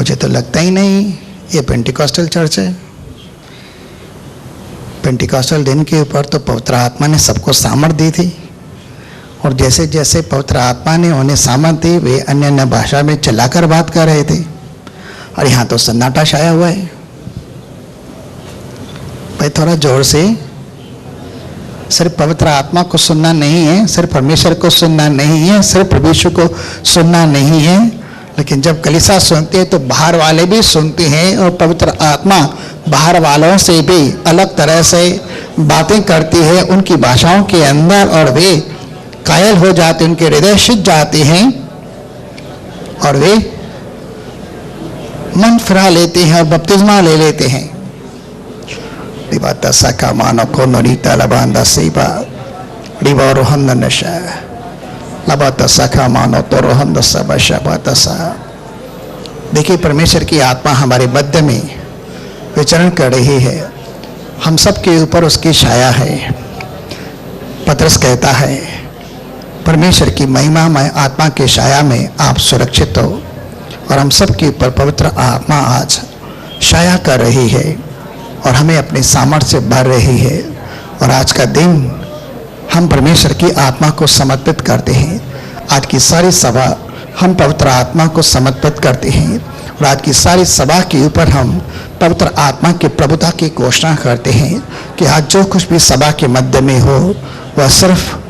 मुझे तो लगता ही नहीं ये पेंटिकॉस्टल चर्च है। पेंटिकॉस्टल दिन के ऊपर तो पवित्र आत्मा ने सबको सामर्थ दी थी, और जैसे जैसे पवित्र आत्मा ने उन्हें सामर्थ दी वे अन्य अन्य भाषा में चिल्लाकर बात कर रहे थे, और यहाँ तो सन्नाटा छाया हुआ है। भाई थोड़ा जोर से, सिर्फ पवित्र आत्मा को सुनना नहीं है, सिर्फ परमेश्वर को सुनना नहीं है, सिर्फ प्रभु यीशु को सुनना नहीं है, लेकिन जब कलीसिया सुनते हैं तो बाहर वाले भी सुनते हैं, और पवित्र आत्मा बाहर वालों से भी अलग तरह से बातें करती है उनकी भाषाओं के अंदर, और वे कायल हो जाते, उनके हृदय सिज जाते हैं और वे मन फिरा लेते हैं और बपतिस्मा ले लेते हैं। सका मानो को नरीता लबांदा सेवा रिवा रोहन नशा लबाता सका मानो तो रोहन दसा। देखिए परमेश्वर की आत्मा हमारे मध्य में विचरण कर रही है, हम सब के ऊपर उसकी छाया है। पतरस कहता है परमेश्वर की महिमामय आत्मा के छाया में आप सुरक्षित हो, और हम सब के ऊपर पवित्र आत्मा आज छाया कर रही है और हमें अपने सामर्थ्य से भर रही है। और आज का दिन हम परमेश्वर की आत्मा को समर्पित करते हैं। आज की सारी सभा हम पवित्र आत्मा को समर्पित करते हैं, और आज की सारी सभा के ऊपर हम पवित्र आत्मा की प्रभुता की घोषणा करते हैं कि आज जो कुछ भी सभा के मध्य में हो वह सिर्फ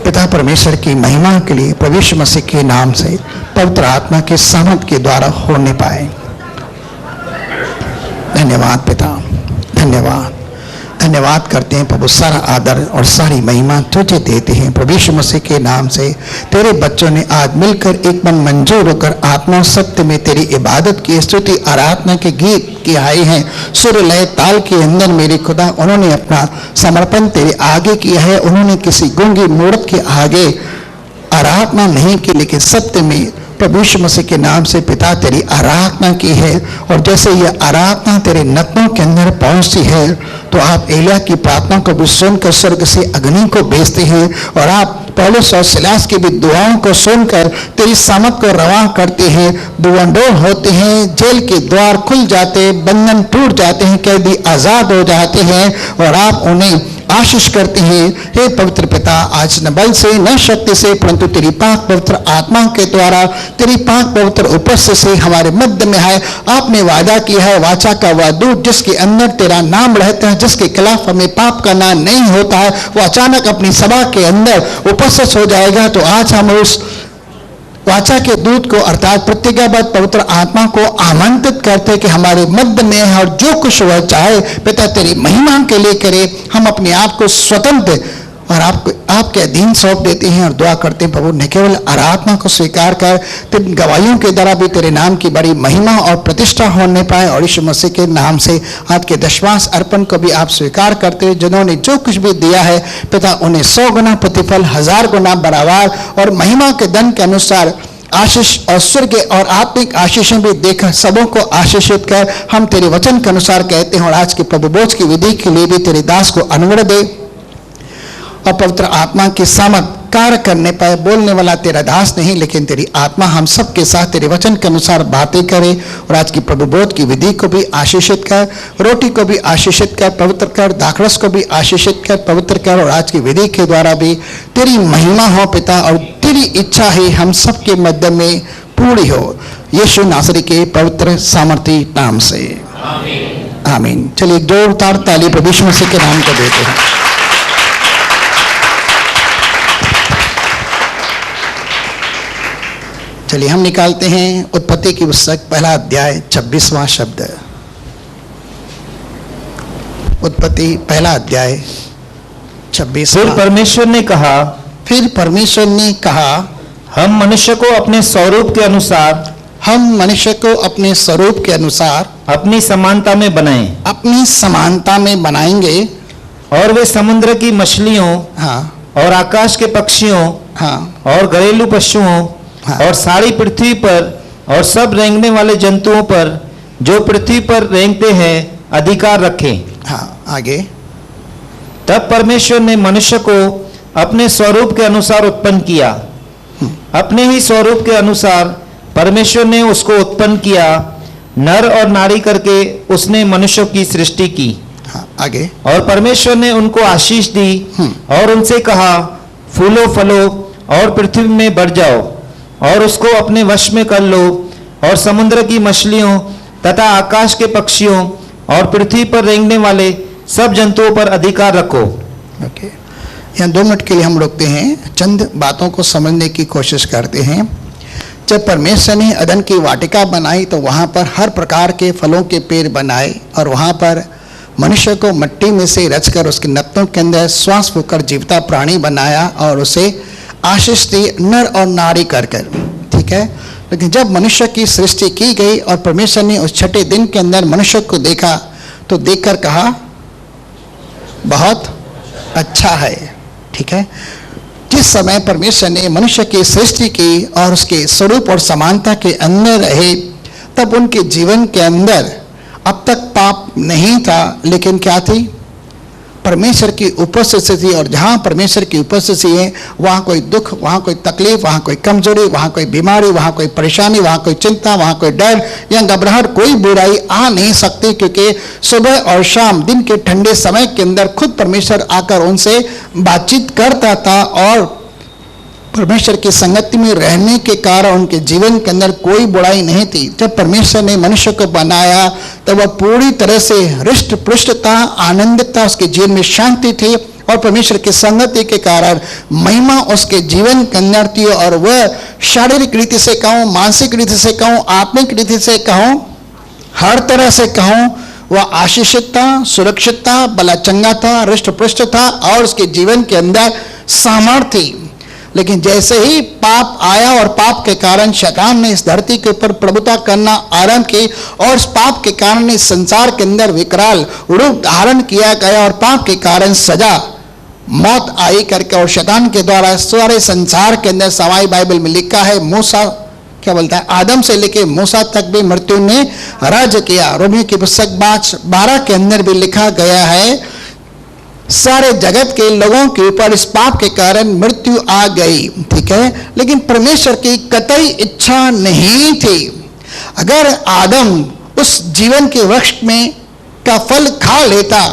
पिता परमेश्वर की महिमा के लिए प्रभु यीशु मसीह के नाम से पवित्र आत्मा के सामर्थ के द्वारा होने पाए। धन्यवाद पिता, धन्यवाद धन्यवाद करते हैं प्रभु। सारा आदर और सारी महिमा तुझे देते हैं प्रभु यीशु मसीह के नाम से। तेरे बच्चों ने आज मिलकर एक मन मंजूर होकर आत्मा सत्य में तेरी इबादत की, स्तुति आराधना के गीत की आए हैं। सुर लय ताल के अंदर मेरे खुदा उन्होंने अपना समर्पण तेरे आगे किया है। उन्होंने किसी गूंगी मूर्त के आगे आराधना नहीं की, लेकिन सत्य में प्रभु यीशु मसीह के नाम से पिता तेरी आराधना की है। और जैसे ये आराधना तेरे नतनों के अंदर पहुंचती है तो आप एलिय्याह की प्रार्थना को भी सुनकर स्वर्ग से अग्नि को भेजते हैं, और आप पौलुस और सिलास की भी दुआओं को सुनकर तेरी सामर्थ को रवा करते हैं। दुआंडोर होते हैं, जेल के द्वार खुल जाते हैं, बंधन टूट जाते हैं, कैदी आजाद हो जाते हैं, और आप उन्हें आशीष करते हैं। हे पवित्र पिता, आज न बल से न शक्ति से परंतु तेरी पाक पवित्र आत्मा के द्वारा, तेरी पाक पवित्र उपस्थिति से हमारे मध्य में है। आपने वादा किया है, वाचा का वह दूत जिसके अंदर तेरा नाम रहता है, जिसके खिलाफ हमें पाप करना नहीं होता है, वो अचानक अपनी सभा के अंदर उपस्थित हो जाएगा। तो आज हम उस वाचा के दूत को अर्थात प्रतिज्ञाबद्ध पवित्र आत्मा को आमंत्रित करते कि हमारे मध्य में है, और जो कुछ वह चाहे पिता तेरी महिमा के लिए करे। हम अपने आप को स्वतंत्र और आपके अधीन सौंप देते हैं और दुआ करते हैं प्रभु, न केवल आराधना को स्वीकार कर, तेरी गवाहियों के द्वारा भी तेरे नाम की बड़ी महिमा और प्रतिष्ठा होने पाए। और यीशु मसीह के नाम से आज के दशमांश अर्पण को भी आप स्वीकार करते हैं। जिन्होंने जो कुछ भी दिया है पिता, उन्हें 100 गुना प्रतिफल, 1000 गुना बराबर और महिमा के धन के अनुसार आशीष और स्वर्ग और आत्मिक आशीषें भी देकर सबों को आशीषित कर। हम तेरे वचन के अनुसार कहते हैं, और आज के प्रभु बोझ की विधि के लिए भी तेरे दास को अनुग्रह दे, और पवित्र आत्मा की सामर्थ कार्य करने पाए। बोलने वाला तेरा दास नहीं, लेकिन तेरी आत्मा हम सब के साथ तेरे वचन के अनुसार बातें करे। और आज की प्रभु बोध की विधि को भी आशीषित कर, रोटी को भी आशीषित कर, पवित्र कर, दाखरस को भी आशीषित कर, पवित्र कर। और आज की विधि के द्वारा भी तेरी महिमा हो पिता, और तेरी इच्छा ही हम सब के मध्य में पूरी हो, यीशु नासरी के पवित्र सामर्थी नाम से आमीन। आमीन। चलिए एक जोरदार ताली प्रभु यीशु मसीह के नाम को देते हैं। चलिए हम निकालते हैं उत्पत्ति की पुस्तक पहला अध्याय 26वां शब्द। उत्पत्ति पहला अध्याय 26। फिर परमेश्वर ने कहा, हम मनुष्य को अपने स्वरूप के अनुसार अपनी समानता में बनाएं। अपनी समानता में बनाएंगे, और वे समुद्र की मछलियों, हाँ, और आकाश के पक्षियों, हाँ, और घरेलू पशुओं, हाँ, और सारी पृथ्वी पर और सब रेंगने वाले जंतुओं पर जो पृथ्वी पर रेंगते हैं अधिकार रखें। हाँ, आगे। तब परमेश्वर ने मनुष्य को अपने स्वरूप के अनुसार उत्पन्न किया, अपने ही स्वरूप के अनुसार परमेश्वर ने उसको उत्पन्न किया, नर और नारी करके उसने मनुष्यों की सृष्टि की। हाँ, आगे। और परमेश्वर ने उनको आशीष दी और उनसे कहा, फूलो फलो और पृथ्वी में बढ़ जाओ और उसको अपने वश में कर लो और समुद्र की मछलियों तथा आकाश के पक्षियों और पृथ्वी पर रेंगने वाले सब जंतुओं पर अधिकार रखो। ओके, यहाँ 2 मिनट के लिए हम रुकते हैं, चंद बातों को समझने की कोशिश करते हैं। जब परमेश्वर ने अदन की वाटिका बनाई तो वहाँ पर हर प्रकार के फलों के पेड़ बनाए और वहाँ पर मनुष्य को मिट्टी में से रचकर उसके नत्नों के अंदर श्वास होकर जीवता प्राणी बनाया और उसे आशीष दी नर और नारी कर कर, ठीक है। लेकिन जब मनुष्य की सृष्टि की गई और परमेश्वर ने उस छठे दिन के अंदर मनुष्य को देखा तो देखकर कहा बहुत अच्छा है, ठीक है। जिस समय परमेश्वर ने मनुष्य की सृष्टि की और उसके स्वरूप और समानता के अंदर रहे, तब उनके जीवन के अंदर अब तक पाप नहीं था, लेकिन क्या थी? परमेश्वर की उपस्थिति थी। और जहाँ परमेश्वर की उपस्थिति है वहाँ कोई दुख, वहाँ कोई तकलीफ, वहाँ कोई कमजोरी, वहाँ कोई बीमारी, वहाँ कोई परेशानी, वहाँ कोई चिंता, वहाँ कोई डर या घबराहट, कोई बुराई आ नहीं सकती, क्योंकि सुबह और शाम दिन के ठंडे समय के अंदर खुद परमेश्वर आकर उनसे बातचीत करता था और परमेश्वर की संगति में रहने के कारण उनके जीवन के अंदर कोई बुराई नहीं थी। जब परमेश्वर ने मनुष्य को बनाया तब वह पूरी तरह से हृष्ट पुष्ट था, आनंदित था, उसके जीवन में शांति थी और परमेश्वर की संगति के कारण महिमा उसके जीवन के अंदर थी। और वह शारीरिक रीति से कहूँ, मानसिक रीति से कहूँ, आत्मिक रीति से कहूँ, हर तरह से कहूँ, वह आशीषित था, सुरक्षित था, बला चंगा था, हृष्ट पुष्ट था और उसके जीवन के अंदर सामर्थ्य थी। लेकिन जैसे ही पाप आया और पाप के कारण शैतान ने इस धरती के ऊपर प्रभुता करना आरंभ की और इस पाप के कारण इस संसार के अंदर विकराल रूप धारण किया गया और पाप के कारण सजा मौत आई करके और शैतान के द्वारा सारे संसार के अंदर सवाई बाइबल में लिखा है, मूसा क्या बोलता है, आदम से लेके मूसा तक भी मृत्यु ने राज्य किया। रोमियो की पुस्तक 12 के अंदर भी लिखा गया है, सारे जगत के लोगों के ऊपर इस पाप के कारण मृत्यु आ गई, ठीक है। लेकिन परमेश्वर की कतई इच्छा नहीं थी। अगर आदम उस जीवन के वृक्ष में का फल खा लेता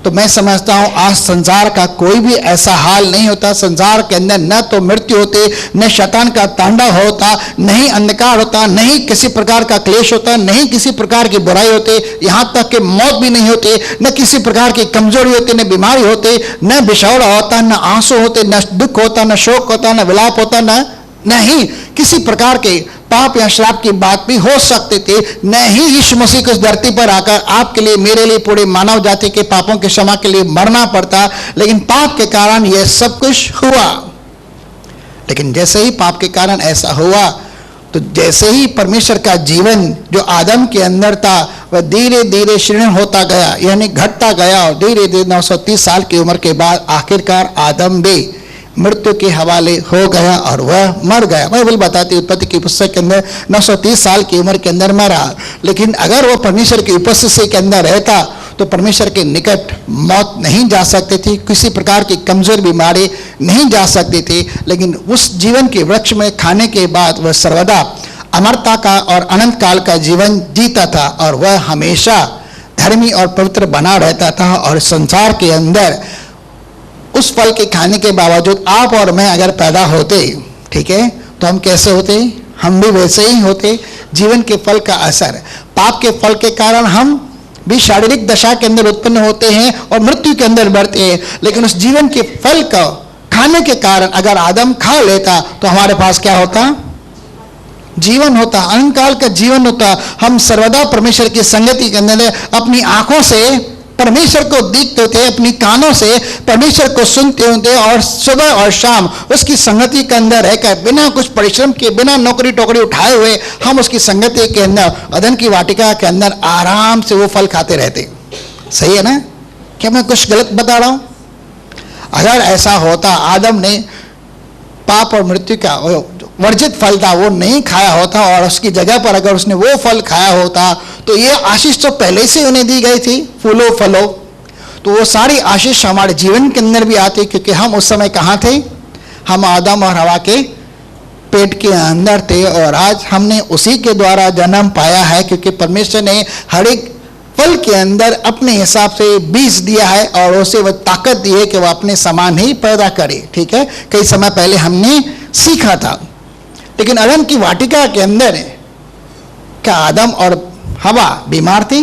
तो मैं समझता हूं आज संसार का कोई भी ऐसा हाल नहीं होता। संसार के अंदर न तो मृत्यु होती, न शैतान का तांडव होता, नहीं अंधकार होता, नहीं किसी प्रकार का क्लेश होता, नहीं किसी प्रकार की बुराई होती, यहाँ तक कि मौत भी नहीं होती, न किसी प्रकार की कमजोरी होती, न बीमारी होती, न बिछौड़ा होता, न आंसू होते, न दुख होता, न शोक होता, न विलाप होता, नहीं किसी प्रकार के पाप या श्राप की बात भी हो सकती थी। नहीं यीशु मसीह को इस धरती पर आकर आपके लिए, मेरे लिए, पूरे मानव जाति के पापों के क्षमा के लिए मरना पड़ता, लेकिन पाप के कारण यह सब कुछ हुआ। लेकिन जैसे ही पाप के कारण ऐसा हुआ तो जैसे ही परमेश्वर का जीवन जो आदम के अंदर था वह धीरे धीरे क्षीण होता गया, यानी घटता गया और धीरे धीरे 930 साल की उम्र के बाद आखिरकार आदम भी मृत्यु के हवाले हो गया और वह मर गया। बाइबल बताती उत्पत्ति की पुस्तक के अंदर 930 साल की उम्र के अंदर मरा। लेकिन अगर वह परमेश्वर की उपस्थिति के अंदर रहता तो परमेश्वर के निकट मौत नहीं जा सकती थी, किसी प्रकार की कमजोर बीमारी नहीं जा सकती थी। लेकिन उस जीवन के वृक्ष में खाने के बाद वह सर्वदा अमरता का और अनंत काल का जीवन जीता था और वह हमेशा धर्मी और पवित्र बना रहता था। और संसार के अंदर उस फल के खाने के बावजूद आप और मैं अगर पैदा होते, ठीक है, तो हम कैसे होते? हम भी वैसे ही होते। जीवन के फल का असर, पाप के फल के कारण हम भी शारीरिक दशा के अंदर उत्पन्न होते हैं और मृत्यु के अंदर बढ़ते हैं। लेकिन उस जीवन के फल का खाने के कारण अगर आदम खा लेता तो हमारे पास क्या होता? जीवन होता, अनंत काल का जीवन होता। हम सर्वदा परमेश्वर की संगति के अंदर अपनी आंखों से परमेश्वर को देखते थे, अपनी कानों से परमेश्वर को सुनते होते और सुबह और शाम उसकी संगति के अंदर रहकर बिना कुछ परिश्रम के, बिना नौकरी टोकरी उठाए हुए हम उसकी संगति के अंदर अदन की वाटिका के अंदर आराम से वो फल खाते रहते। सही है ना? क्या मैं कुछ गलत बता रहा हूं? अगर ऐसा होता, आदम ने पाप और मृत्यु का वर्जित फल था वो नहीं खाया होता और उसकी जगह पर अगर उसने वो फल खाया होता तो ये आशीष तो पहले से उन्हें दी गई थी, फूलो फलो, तो वो सारी आशीष हमारे जीवन के अंदर भी आती, क्योंकि हम उस समय कहाँ थे? हम आदम और हवा के पेट के अंदर थे और आज हमने उसी के द्वारा जन्म पाया है, क्योंकि परमेश्वर ने हर एक फल के अंदर अपने हिसाब से बीज दिया है और उसे वह ताकत दी है कि वह अपने समान ही पैदा करे। ठीक है, कई समय पहले हमने सीखा था। लेकिन अदम की वाटिका के अंदर क्या आदम और हवा बीमार थे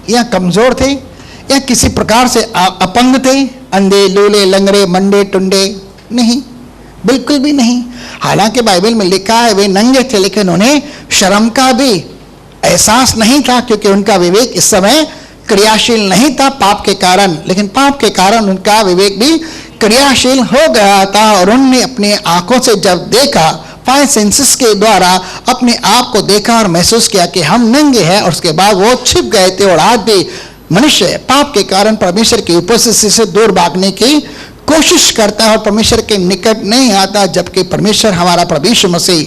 या कमजोर थे या किसी प्रकार से अपंग थे, अंधे, लूले, लंगड़े, मंडे, टुंडे? नहीं, बिल्कुल भी नहीं। हालांकि बाइबल में लिखा है वे नंगे थे, लेकिन उन्हें शर्म का भी एहसास नहीं था, क्योंकि उनका विवेक इस समय क्रियाशील नहीं था पाप के कारण। लेकिन पाप के कारण उनका विवेक भी क्रियाशील हो गया था और उन्होंने अपने आंखों से जब देखा, फाइव सेंसेस के द्वारा अपने आप को देखा और महसूस किया कि हम नंगे हैं, और उसके बाद वो छिप गए थे। और आज भी मनुष्य पाप के कारण परमेश्वर की उपस्थिति से दूर भागने की कोशिश करता है और परमेश्वर के निकट नहीं आता, जबकि परमेश्वर हमारा प्रभु यीशु मसीह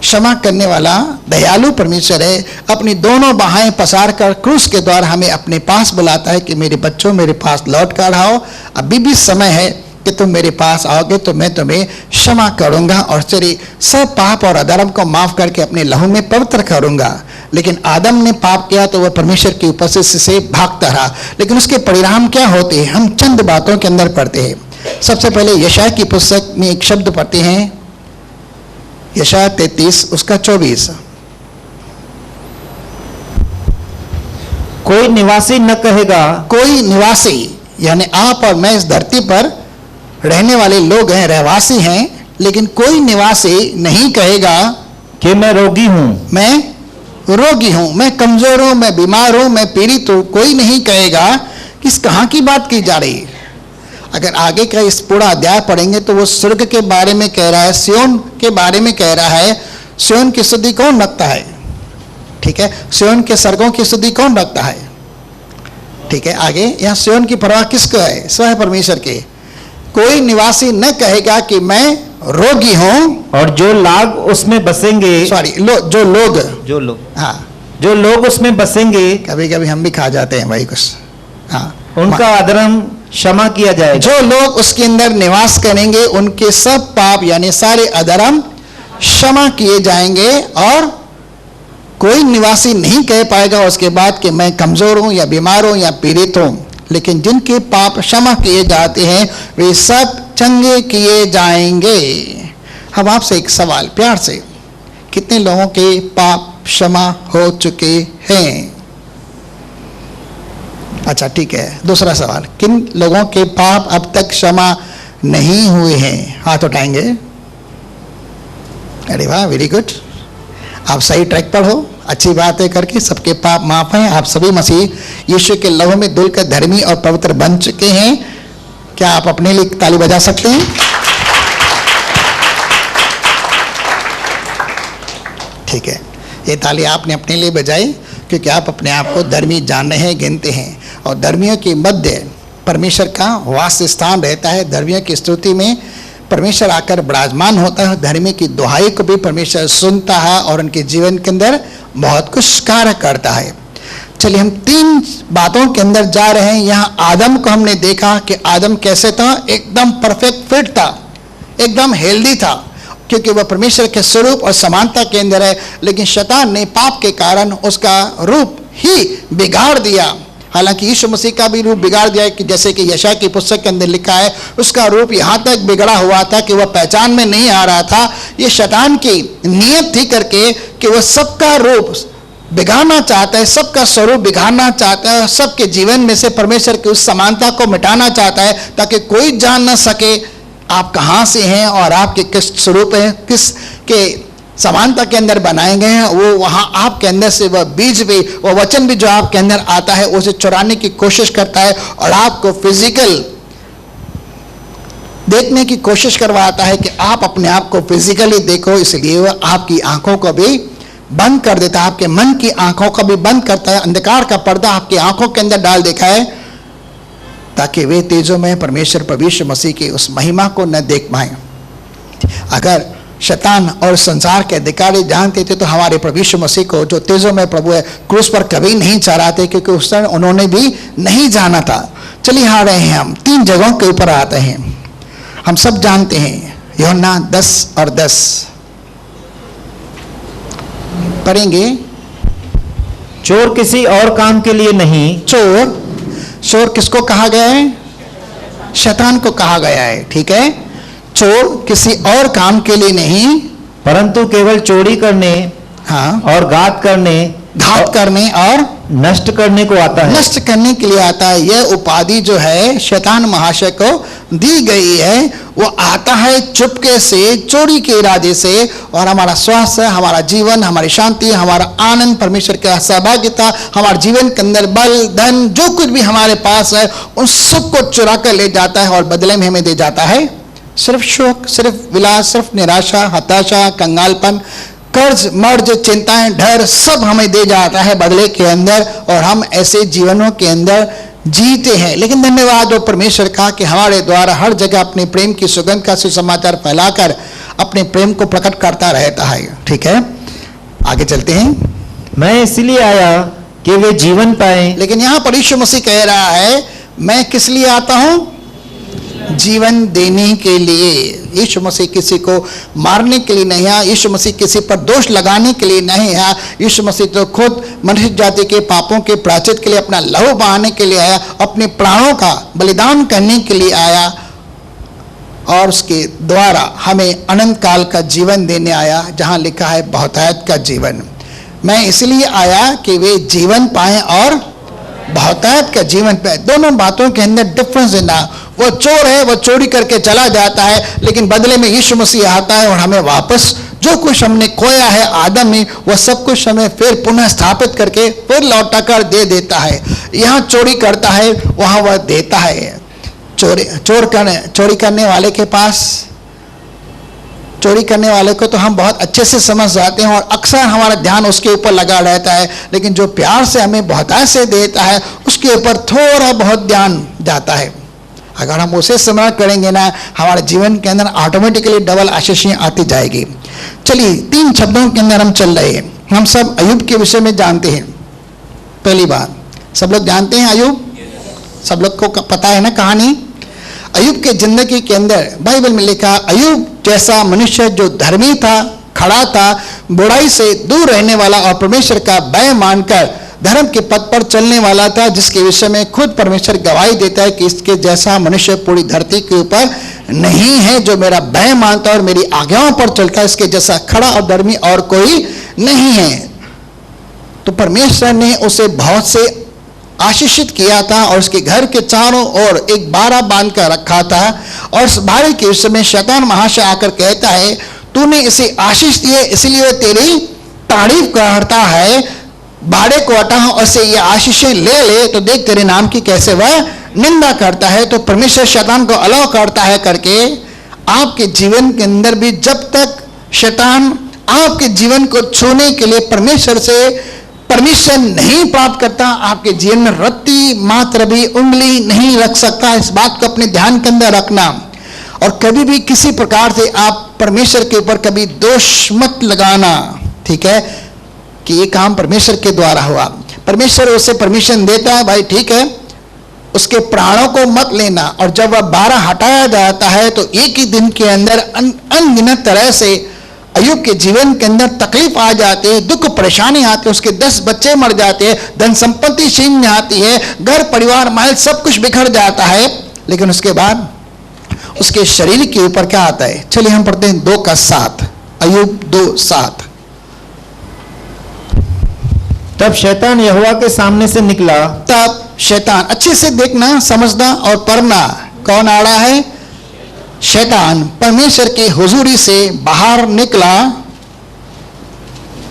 क्षमा करने वाला दयालु परमेश्वर है। अपनी दोनों बाहें पसार कर क्रूस के द्वारा हमें अपने पास बुलाता है कि मेरे बच्चों, मेरे पास लौट कर आओ, अभी भी समय है कि तुम मेरे पास आओगे तो मैं तुम्हें क्षमा करूंगा और तेरे सब पाप और अधर्म को माफ करके अपने लहू में पवित्र करूंगा। लेकिन आदम ने पाप किया तो वह परमेश्वर की उपस्थिति से भागता रहा। लेकिन उसके परिणाम क्या होते हैं, हम चंद बातों के अंदर पढ़ते हैं। सबसे पहले यशायाह की पुस्तक में एक शब्द पढ़ते हैं, यशायाह 33 उसका 24। कोई निवासी न कहेगा, कोई निवासी यानी आप और मैं इस धरती पर रहने वाले लोग हैं, रहवासी हैं, लेकिन कोई निवासी नहीं कहेगा कि मैं रोगी हूं, मैं रोगी हूं, मैं कमजोर हूं, मैं बीमार हूं, मैं पीड़ित हूं। कोई नहीं कहेगा कि इस कहां की बात की जा रही है। अगर आगे का इस पूरा अध्याय पढ़ेंगे तो वो स्वर्ग के बारे में कह रहा है, सियोन के बारे में कह रहा है। सियोन की स्तुति कौन रखता है? ठीक है, सियोन के स्वर्गों की स्तुति कौन रखता है? ठीक है, आगे यहाँ सियोन की परवाह किसको है? स्वयं परमेश्वर के। कोई निवासी न कहेगा कि मैं रोगी हूं, और जो लाग उसमें बसेंगे, जो लोग हाँ, जो लोग उसमें बसेंगे, कभी कभी हम भी खा जाते हैं भाई कुछ, हाँ, उनका अधर्म क्षमा किया जाएगा। जो लोग उसके अंदर निवास करेंगे उनके सब पाप यानी सारे अधर्म क्षमा किए जाएंगे। और कोई निवासी नहीं कह पाएगा उसके बाद कि मैं कमजोर हूं या बीमार हूं या पीड़ित हूं। लेकिन जिनके पाप क्षमा किए जाते हैं वे सब चंगे किए जाएंगे। हम आपसे एक सवाल प्यार से, कितने लोगों के पाप क्षमा हो चुके हैं? अच्छा ठीक है, दूसरा सवाल, किन लोगों के पाप अब तक क्षमा नहीं हुए हैं? हाथ उठाएंगे। अरे वाह, वेरी गुड, आप सही ट्रैक पर हो, अच्छी बात है करके सबके पाप माफ हैं। आप सभी मसीह यीशु के लहू में धुलकर धर्मी और पवित्र बन चुके हैं। क्या आप अपने लिए ताली बजा सकते हैं? ठीक है, ये ताली आपने अपने लिए बजाई क्योंकि आप अपने आप को धर्मी जान रहे हैं, गिनते हैं। और धर्मियों के मध्य परमेश्वर का वास स्थान रहता है। धर्मियों की स्तुति में परमेश्वर आकर विराजमान होता है। धर्मी की दुहाई को भी परमेश्वर सुनता है और उनके जीवन के अंदर बहुत कुछ कार्य करता है। चलिए हम 3 बातों के अंदर जा रहे हैं। यहाँ आदम को हमने देखा कि आदम कैसे था, एकदम परफेक्ट फिट था, एकदम हेल्दी था, क्योंकि वह परमेश्वर के स्वरूप और समानता के अंदर है। लेकिन शैतान ने पाप के कारण उसका रूप ही बिगाड़ दिया। हालांकि यीशु मसीह का भी रूप बिगाड़ दिया, कि जैसे कि यशायाह की पुस्तक के अंदर लिखा है, उसका रूप यहाँ तक बिगड़ा हुआ था कि वह पहचान में नहीं आ रहा था। ये शैतान की नियत थी करके कि वह सबका रूप बिगाड़ना चाहता है, सबका स्वरूप बिगाड़ना चाहता है, सबके जीवन में से परमेश्वर की उस समानता को मिटाना चाहता है, ताकि कोई जान ना सके आप कहाँ से हैं और आपके किस स्वरूप हैं, किस के समानता के अंदर बनाए गए हैं। वो वहाँ आपके अंदर से वह बीज भी, वह वचन भी जो आपके अंदर आता है उसे चुराने की कोशिश करता है और आपको फिजिकल देखने की कोशिश करवाता है कि आप अपने आप को फिजिकली देखो। इसलिए वह आपकी आंखों को भी बंद कर देता है, आपके मन की आंखों को भी बंद करता है। अंधकार का पर्दा आपकी आंखों के अंदर डाल देखा है ताकि वे तेजों में परमेश्वर प्रभु यीशु मसीह की उस महिमा को न देख पाए। अगर शैतान और संसार के अधिकारी जानते थे तो हमारे प्रभु यीशु मसीह को जो तेजों में प्रभु है क्रूस पर कभी नहीं चढ़ाते, क्योंकि उस समय उन्होंने भी नहीं जाना था। चलिए आ रहे हैं हम 3 जगहों के ऊपर आते हैं। हम सब जानते हैं यूहन्ना 10 और 10 पढ़ेंगे। चोर किसी और काम के लिए नहीं, चोर किसको कहा गया है? शैतान को कहा गया है। ठीक है, चोर किसी और काम के लिए नहीं, परंतु केवल चोरी करने हाँ, और घात करने और नष्ट करने को आता है। नष्ट करने के लिए आता है। यह उपाधि जो है शैतान महाशय को दी गई है। वो आता है चुपके से, चोरी के इरादे से, और हमारा स्वास्थ्य, हमारा जीवन, हमारी शांति, हमारा आनंद, परमेश्वर का सहभागिता, हमारे जीवन के अंदर बल, धन, जो कुछ भी हमारे पास है उन सबको चुरा कर ले जाता है और बदले में हमें दे जाता है सिर्फ शोक, सिर्फ विलास, सिर्फ निराशा, हताशा, कंगालपन, कर्ज, मर्ज, चिंताएं, डर, सब हमें दे जाता है बदले के अंदर, और हम ऐसे जीवनों के अंदर जीते हैं। लेकिन धन्यवाद हो परमेश्वर का कि हमारे द्वारा हर जगह अपने प्रेम की सुगंध का सुसमाचार फैलाकर अपने प्रेम को प्रकट करता रहता है। ठीक है, आगे चलते हैं। मैं इसलिए आया कि वे जीवन पाए। लेकिन यहां पर यीशु मसीह कह रहा है, मैं किस लिए आता हूं? जीवन देने के लिए। यीशु मसीह किसी को मारने के लिए नहीं आया, यीशु मसीह किसी पर दोष लगाने के लिए नहीं आया। यीशु मसीह तो खुद मनुष्य जाति के पापों के प्रायश्चित के लिए अपना लहू बहाने के लिए आया, अपने प्राणों का बलिदान करने के लिए आया, और उसके द्वारा हमें अनंत काल का जीवन देने आया, जहां लिखा है बहुतायत का जीवन। मैं इसलिए आया कि वे जीवन पाएं और बहुतायत का जीवन पाए। दोनों बातों के अंदर डिफरेंस है ना। वो चोर है, वो चोरी करके चला जाता है, लेकिन बदले में यीशु मसीह आता है और हमें वापस जो कुछ हमने खोया है आदम में, वो सब कुछ हमें फिर पुनः स्थापित करके फिर लौटा कर दे देता है। यहाँ चोरी करता है, वहाँ वह देता है। चोरी करने वाले के पास, चोरी करने वाले को तो हम बहुत अच्छे से समझ जाते हैं और अक्सर हमारा ध्यान उसके ऊपर लगा रहता है, लेकिन जो प्यार से हमें बहुतायत से देता है उसके ऊपर थोड़ा बहुत ध्यान जाता है। अगर हम उसे स्मरण करेंगे ना, हमारे जीवन के अंदर ऑटोमेटिकली डबल आशीषें आती जाएगी। चलिए 3 शब्दों के अंदर हम चल रहे हैं। हम सब अय्यूब के विषय में जानते हैं। पहली बात, सब लोग जानते हैं अय्यूब, सब लोग को पता है ना कहानी। अय्यूब के जिंदगी के अंदर बाइबल में लिखा, अय्यूब जैसा मनुष्य जो धर्मी था, खड़ा था, बुराई से दूर रहने वाला और परमेश्वर का भय मानकर धर्म के पथ पर चलने वाला था, जिसके विषय में खुद परमेश्वर गवाही देता है कि इसके जैसा मनुष्य पूरी धरती के ऊपर नहीं है, जो मेरा भय मानता और मेरी आज्ञाओं पर चलता है, इसके जैसा खड़ा और धर्मी और कोई नहीं है। तो परमेश्वर ने उसे बहुत से आशीषित किया था और उसके घर के चारों ओर एक बाड़ा बांध कर रखा था, और उस बाड़े के विषय में शैतान महाशय आकर कहता है, तूने इसे आशीष दिए इसलिए तेरी तारीफ करता है, बाड़े को हटा और से ये आशीषें ले, तो देख तेरे नाम की कैसे वह निंदा करता है। तो परमेश्वर शैतान को अलाउ करता है करके आपके जीवन के अंदर भी, जब तक शैतान आपके जीवन को छूने के लिए परमेश्वर से परमिशन नहीं प्राप्त करता, आपके जीवन में रत्ती मात्र भी उंगली नहीं रख सकता। इस बात को अपने ध्यान के अंदर रखना, और कभी भी किसी प्रकार से आप परमेश्वर के ऊपर कभी दोष मत लगाना। ठीक है, कि ये काम परमेश्वर के द्वारा हुआ, परमेश्वर उसे परमिशन देता है, भाई ठीक है, उसके प्राणों को मत लेना। और जब वह बाड़ा हटाया जाता है तो एक ही दिन के अंदर अनगिनत तरह से अय्यूब के जीवन के अंदर तकलीफ आ जाती है, दुख परेशानी आती है, उसके 10 बच्चे मर जाते हैं, धन संपत्ति छीन जाती है, घर परिवार महल सब कुछ बिखर जाता है। लेकिन उसके बाद उसके शरीर के ऊपर क्या आता है? चलिए हम पढ़ते हैं 2:7, अय्यूब 2:7। तब शैतान यहोवा के सामने से निकला। तब शैतान, अच्छे से देखना, समझना और पढ़ना, कौन आ रहा है? शैतान परमेश्वर की हुजूरी से बाहर निकला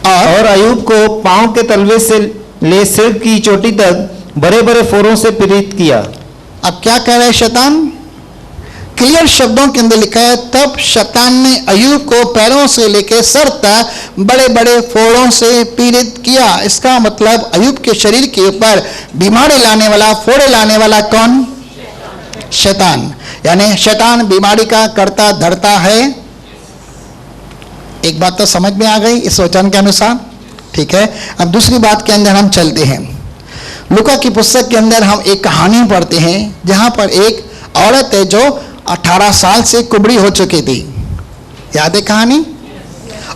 और अय्यूब को पांव के तलवे से ले सिर की चोटी तक बड़े बड़े फोरों से पीड़ित किया। अब क्या कह रहा है शैतान? क्लियर शब्दों के अंदर लिखा है, तब शैतान ने अय्यूब को पैरों से लेकर सर तक बड़े बड़े फोड़ों से पीड़ित किया। इसका मतलब अय्यूब के शरीर के ऊपर बीमारी लाने वाला, फोड़े लाने वाला कौन? शैतान। यानी शैतान बीमारी का करता धरता है। एक बात तो समझ में आ गई इस वचन के अनुसार। ठीक है, अब दूसरी बात के अंदर हम चलते हैं। लूका की पुस्तक के अंदर हम एक कहानी पढ़ते हैं, जहां पर एक औरत है जो 18 साल से कुबड़ी हो चुकी थी। याद है कहानी?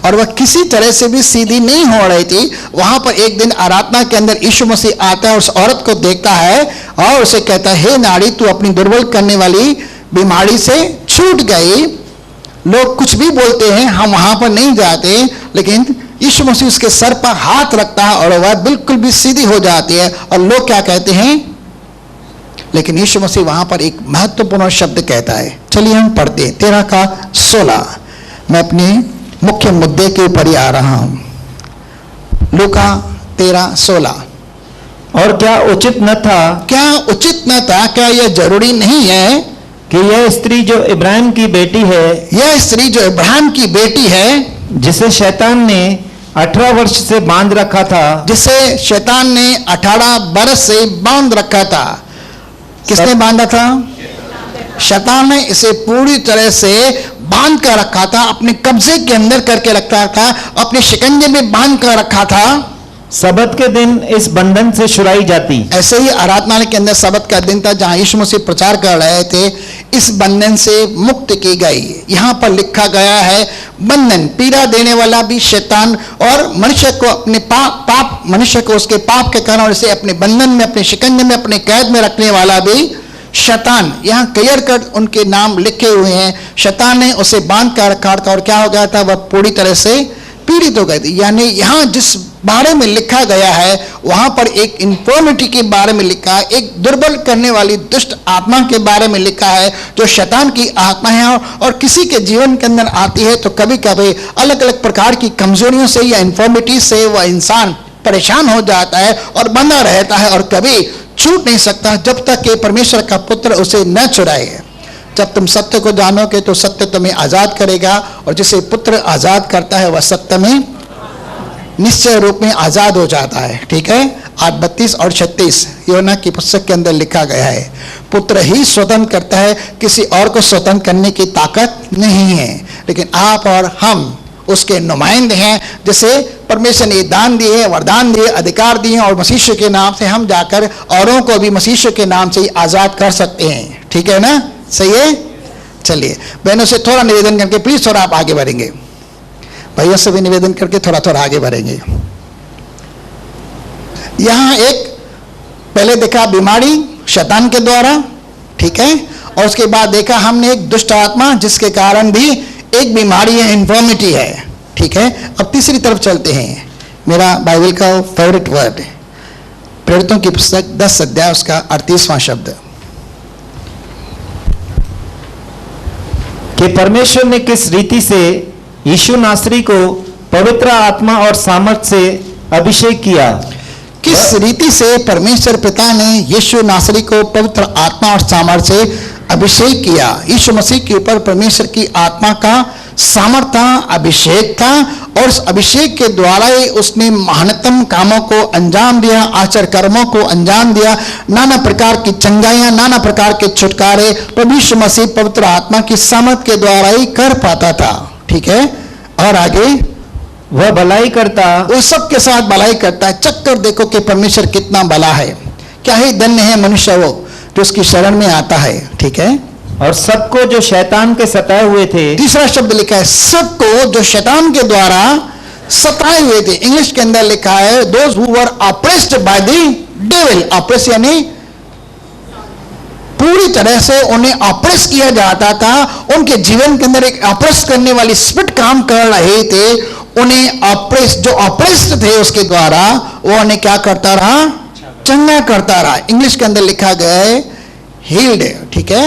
और वह किसी तरह से भी सीधी नहीं हो रही थी। वहां पर एक दिन आराधना के अंदर यीशु मसीह आता है, उस औरत को देखता है और उसे कहता है, हे नारी, तू अपनी दुर्बल करने वाली बीमारी से छूट गई। लोग कुछ भी बोलते हैं, हम वहां पर नहीं जाते, लेकिन यीशु मसीह उसके सर पर हाथ रखता है और वह बिल्कुल भी सीधी हो जाती है। और लोग क्या कहते हैं? लेकिन यीशु मसीह वहां पर एक महत्वपूर्ण शब्द कहता है। चलिए हम पढ़ते हैं 13 का 16। मैं अपने मुख्य मुद्दे के ऊपर ही आ रहा हूं। लूका 13:16। और क्या उचित न था, क्या यह जरूरी नहीं है कि यह स्त्री जो इब्राहिम की बेटी है, यह स्त्री जो इब्राहिम की बेटी है, जिसे शैतान ने 18 वर्ष से बांध रखा था, जिसे शैतान ने 18 वर्ष से बांध रखा था। किसने बांधा था? शैतान ने इसे पूरी तरह से बांध कर रखा था, अपने कब्जे के अंदर करके रखा था, अपने शिकंजे में बांध कर रखा था। सबत के दिन इस बंधन से छुड़ाई जाती। ऐसे ही आराधनालय के अंदर सबत का दिन था जहां यीशु मसीह प्रचार कर रहे थे, इस बंधन से मुक्त की गई। यहां पर लिखा गया है बंधन, पीड़ा देने वाला भी शैतान, और मनुष्य को अपने पाप मनुष्य को उसके पाप के कारण उसे अपने बंधन में, अपने शिकंजे में, अपने कैद में रखने वाला भी शैतान। यहाँ क्लियर कट उनके नाम लिखे हुए हैं। शैतान ने उसे बांध कर रखा था और क्या हो गया था? वह पूरी तरह से पीड़ित हो गई थी। यानी यहाँ जिस बारे में लिखा गया है वहां पर एक इन्फॉर्मिटी के बारे में लिखा है, एक दुर्बल करने वाली दुष्ट आत्मा के बारे में लिखा है, जो शैतान की आत्मा है और किसी के जीवन के अंदर आती है तो कभी कभी अलग अलग प्रकार की कमजोरियों से या इन्फॉर्मिटी से वह इंसान परेशान हो जाता है और बंधा रहता है और कभी छूट नहीं सकता जब तक कि परमेश्वर का पुत्र उसे न छुड़ाए। जब तुम सत्य को जानोगे तो सत्य तुम्हें आजाद करेगा, और जिसे पुत्र आजाद करता है वह सत्य में निश्चय रूप में आजाद हो जाता है। ठीक है, 8:32 और 36 योना की पुस्तक के अंदर लिखा गया है, पुत्र ही स्वतंत्र करता है, किसी और को स्वतंत्र करने की ताकत नहीं है, लेकिन आप और हम उसके नुमाइंदे हैं, जिसे परमेश्वर ने दान दिए, वरदान दिए, अधिकार दिए, और मसीह के नाम से हम जाकर औरों को भी मसीह के नाम से ही आजाद कर सकते हैं। ठीक है ना? सही है? चलिए बहनों से थोड़ा निवेदन करके प्लीज थोड़ा आप आगे बढ़ेंगे, भाइयों से भी निवेदन करके थोड़ा थोड़ा आगे बढ़ेंगे। यहां एक पहले देखा बीमारी शैतान के द्वारा, ठीक है, और उसके बाद देखा हमने एक दुष्ट आत्मा जिसके कारण भी एक बीमारी है, इन्फॉर्मिटी है। ठीक है, अब तीसरी तरफ चलते हैं। मेरा बाइबल का फेवरेट वर्ड प्रेरितों की पुस्तक 10 अध्याय उसका 38वां शब्द, कि परमेश्वर ने किस रीति से यीशु नासरी को पवित्र आत्मा और सामर्थ से अभिषेक किया। किस रीति से परमेश्वर पिता ने यीशु नासरी को पवित्र आत्मा और सामर्थ से अभिषेक किया। यीशु मसीह के ऊपर परमेश्वर की आत्मा का सामर्थ था, अभिषेक था, और उस अभिषेक के द्वारा ही उसने महानतम कामों को अंजाम दिया, आचार कर्मों को अंजाम दिया, नाना प्रकार की चंगाइयां, नाना प्रकार के छुटकारे प्रभु यीशु मसीह पवित्र आत्मा की सामर्थ के द्वारा ही कर पाता था। ठीक है, और आगे वह भलाई करता, वो सबके साथ भलाई करता है। चक्कर देखो कि परमेश्वर कितना भला है, क्या ही धन्य है मनुष्य वो जो उसकी शरण में आता है। ठीक है, और सबको जो शैतान के सताए हुए थे, तीसरा शब्द लिखा है सबको जो शैतान के द्वारा सताए हुए थे। इंग्लिश के अंदर लिखा है those who were oppressed by the devil. Oppress यानी पूरी तरह से उन्हें ऑप्रेस किया जाता था, उनके जीवन के अंदर एक ऑप्रेस करने वाली स्पिरिट काम कर रहे थे। उन्हें ऑप्रेस, जो ऑप्रेस्ड थे उसके द्वारा, वो उन्हें क्या करता रहा? चंगा करता रहा। इंग्लिश के अंदर लिखा गया है हील्ड। ठीक है,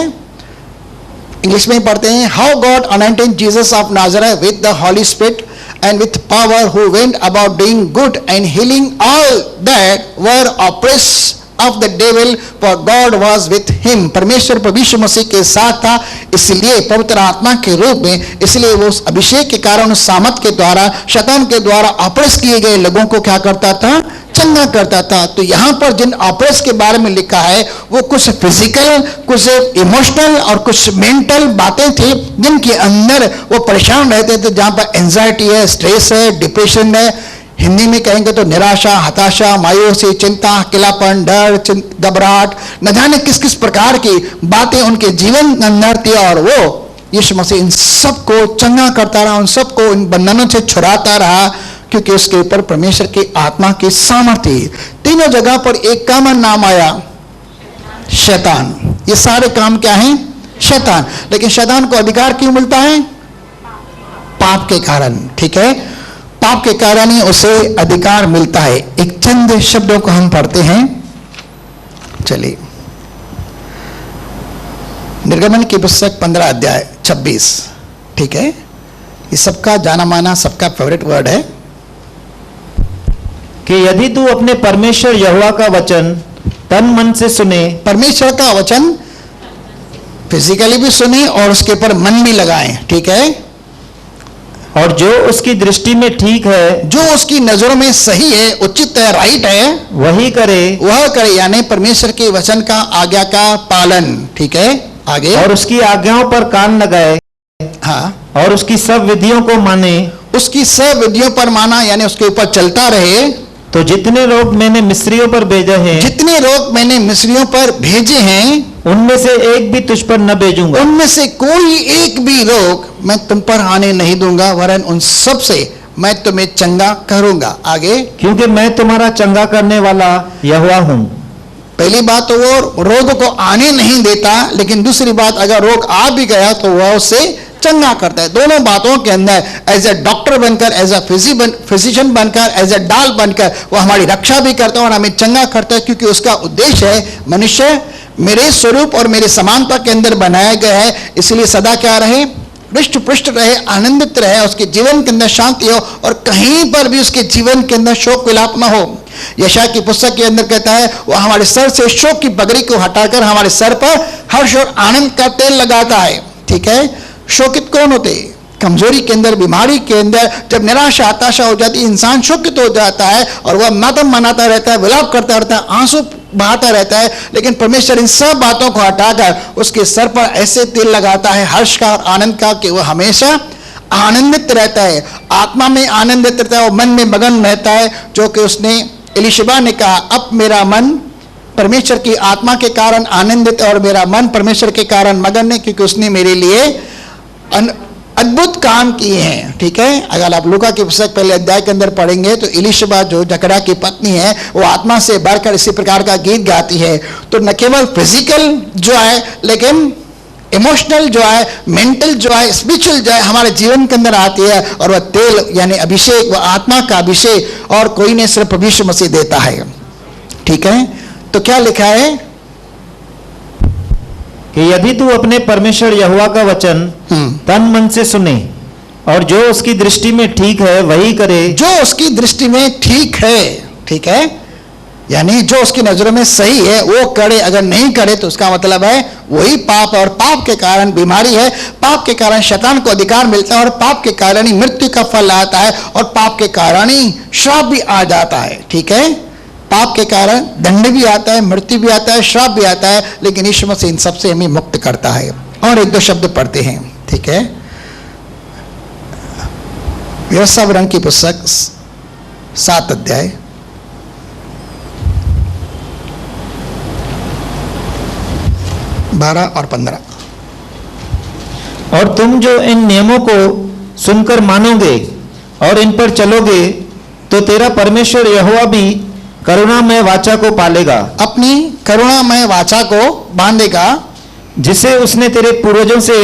इंग्लिश में पढ़ते हैं, how God anointed Jesus of Nazareth with the Holi spirit and with power, who went about doing good and healing all that were oppressed of the devil, for God was with him. परमेश्वर प्रभु यीशु मसीह के साथ था, इसलिए पवित्र आत्मा के रूप में, इसलिए वो उस अभिषेक के कारण, उस सामर्थ के द्वारा, शैतान के द्वारा ऑप्रेस किए गए लोगों को क्या करता था? चंगा करता था। तो यहां पर जिन ऑपरेस के बारे में लिखा है वो कुछ फिजिकल, कुछ इमोशनल और कुछ मेंटल बातें थी जिनके अंदर वो परेशान रहते थे, जहां पर एंजाइटी है, स्ट्रेस है, डिप्रेशन है, हिंदी में कहेंगे तो निराशा, हताशा, मायूसी, चिंता, अकेलापन, डर, घबराहट, न जाने किस किस प्रकार की बातें उनके जीवन के अंदर थी, और वो यीशु मसीह इन सबको चंगा करता रहा, उन सबको इन बंधनों से छुड़ाता रहा, क्योंकि उसके ऊपर परमेश्वर की आत्मा की सामर्थ्य। तीनों जगह पर एक कॉमन नाम आया, शैतान। ये सारे काम क्या हैं? शैतान। लेकिन शैतान को अधिकार क्यों मिलता है? पाप के कारण। ठीक है, पाप के कारण ही उसे अधिकार मिलता है। एक चंद शब्दों को हम पढ़ते हैं, चलिए। निर्गमन की पुस्तक 15 अध्याय 26। ठीक है, ये सबका जाना माना, सबका फेवरेट वर्ड है कि यदि तू अपने परमेश्वर यहोवा का वचन तन मन से सुने, परमेश्वर का वचन फिजिकली भी सुने और उसके ऊपर मन भी लगाएं। ठीक है, और जो उसकी दृष्टि में ठीक है, जो उसकी नजरों में सही है, उचित है, राइट है, वही करे, वह करे, यानी परमेश्वर के वचन का, आज्ञा का पालन। ठीक है, आगे। और उसकी आज्ञाओं पर कान लगाए, हाँ, और उसकी सब विधियों को माने, उसकी सब विधियों पर माना, यानी उसके ऊपर चलता रहे। तो जितने लोग मैंने मिस्रियों पर भेजे हैं, जितने लोग मैंने मिस्रियों पर भेजे हैं, उनमें से एक भी तुझ पर न भेजूंगा। उनमें से कोई एक भी रोग मैं तुम पर आने नहीं दूंगा, वरन उन सब से मैं तुम्हें चंगा करूंगा। आगे। क्योंकि मैं तुम्हारा चंगा करने वाला यहोवा हूं। पहली बात तो वो रोग को आने नहीं देता, लेकिन दूसरी बात, अगर रोग आ भी गया तो वह उसे चंगा करता है। दोनों बातों के अंदर एज ए डॉक्टर बनकर, एज ए फिजिशियन बनकर, एज ए डाल बनकर वो हमारी रक्षा भी करता है और हमें चंगा करता है, क्योंकि उसका उद्देश्य है मनुष्य मेरे स्वरूप और मेरे समानता के अंदर बनाया गया है, इसलिए सदा क्या रहे? हृष्ट पुष्ट रहे, आनंदित रहे, उसके जीवन के अंदर शांति हो और कहीं पर भी उसके जीवन के अंदर शोक विलाप न हो। यशायाह की पुस्तक के अंदर कहता है, वो हमारे सर से शोक की पगड़ी को हटाकर हमारे सर पर हर्ष और आनंद का तेल लगाता है। ठीक है, शोकित कौन होते? कमजोरी के अंदर, बीमारी के अंदर, जब निराशा हताशा हो जाती है, इंसान शोकित हो जाता है और वह मातम मनाता रहता है, विलाप करता रहता है, आंसू बहाता रहता है। लेकिन परमेश्वर इन सब बातों को हटाकर उसके सर पर ऐसे तेल लगाता है हर्ष का और आनंद का, कि वह हमेशा आनंदित रहता है, आत्मा में आनंदित रहता है और मन में मगन रहता है। जो कि उसने, एलीशिबा ने कहा, अब मेरा मन परमेश्वर की आत्मा के कारण आनंदित है और मेरा मन परमेश्वर के कारण मगन है, क्योंकि उसने मेरे लिए अद्भुत काम किए हैं। ठीक है, अगर आप लूका की पुस्तक पहले अध्याय के अंदर पढ़ेंगे तो एलीशिबा जो जकरयाह की पत्नी है, वो आत्मा से बढ़कर इसी प्रकार का गीत गाती है। तो न केवल फिजिकल जो है, लेकिन इमोशनल जो है, मेंटल जो है, स्पिरिचुअल जो है, हमारे जीवन के अंदर आती है। और वह तेल यानी अभिषेक, वह आत्मा का अभिषेक और कोई नहीं, सिर्फ प्रभु यीशु मसीह देता है। ठीक है, तो क्या लिखा है कि यदि तू अपने परमेश्वर यहोवा का वचन तन मन से सुने और जो उसकी दृष्टि में ठीक है वही करे, जो उसकी दृष्टि में ठीक है। ठीक है, यानी जो उसकी नजरों में सही है वो करे, अगर नहीं करे तो उसका मतलब है वही पाप, और पाप के कारण बीमारी है, पाप के कारण शैतान को अधिकार मिलता है और पाप के कारण ही मृत्यु का फल आता है और पाप के कारण ही श्राप भी आ जाता है। ठीक है, पाप के कारण दंड भी आता है, मृत्यु भी आता है, श्राप भी आता है, लेकिन यीशु मसीह इन सबसे हमें मुक्त करता है। और एक दो शब्द पढ़ते हैं। ठीक है, व्यवस्था विवरण की पुस्तक 7 अध्याय 12 और 15। और तुम जो इन नियमों को सुनकर मानोगे और इन पर चलोगे तो तेरा परमेश्वर यहोवा भी करुणामय वाचा को पालेगा, अपनी करुणामय वाचा को बांधेगा, जिसे उसने तेरे पूर्वजों से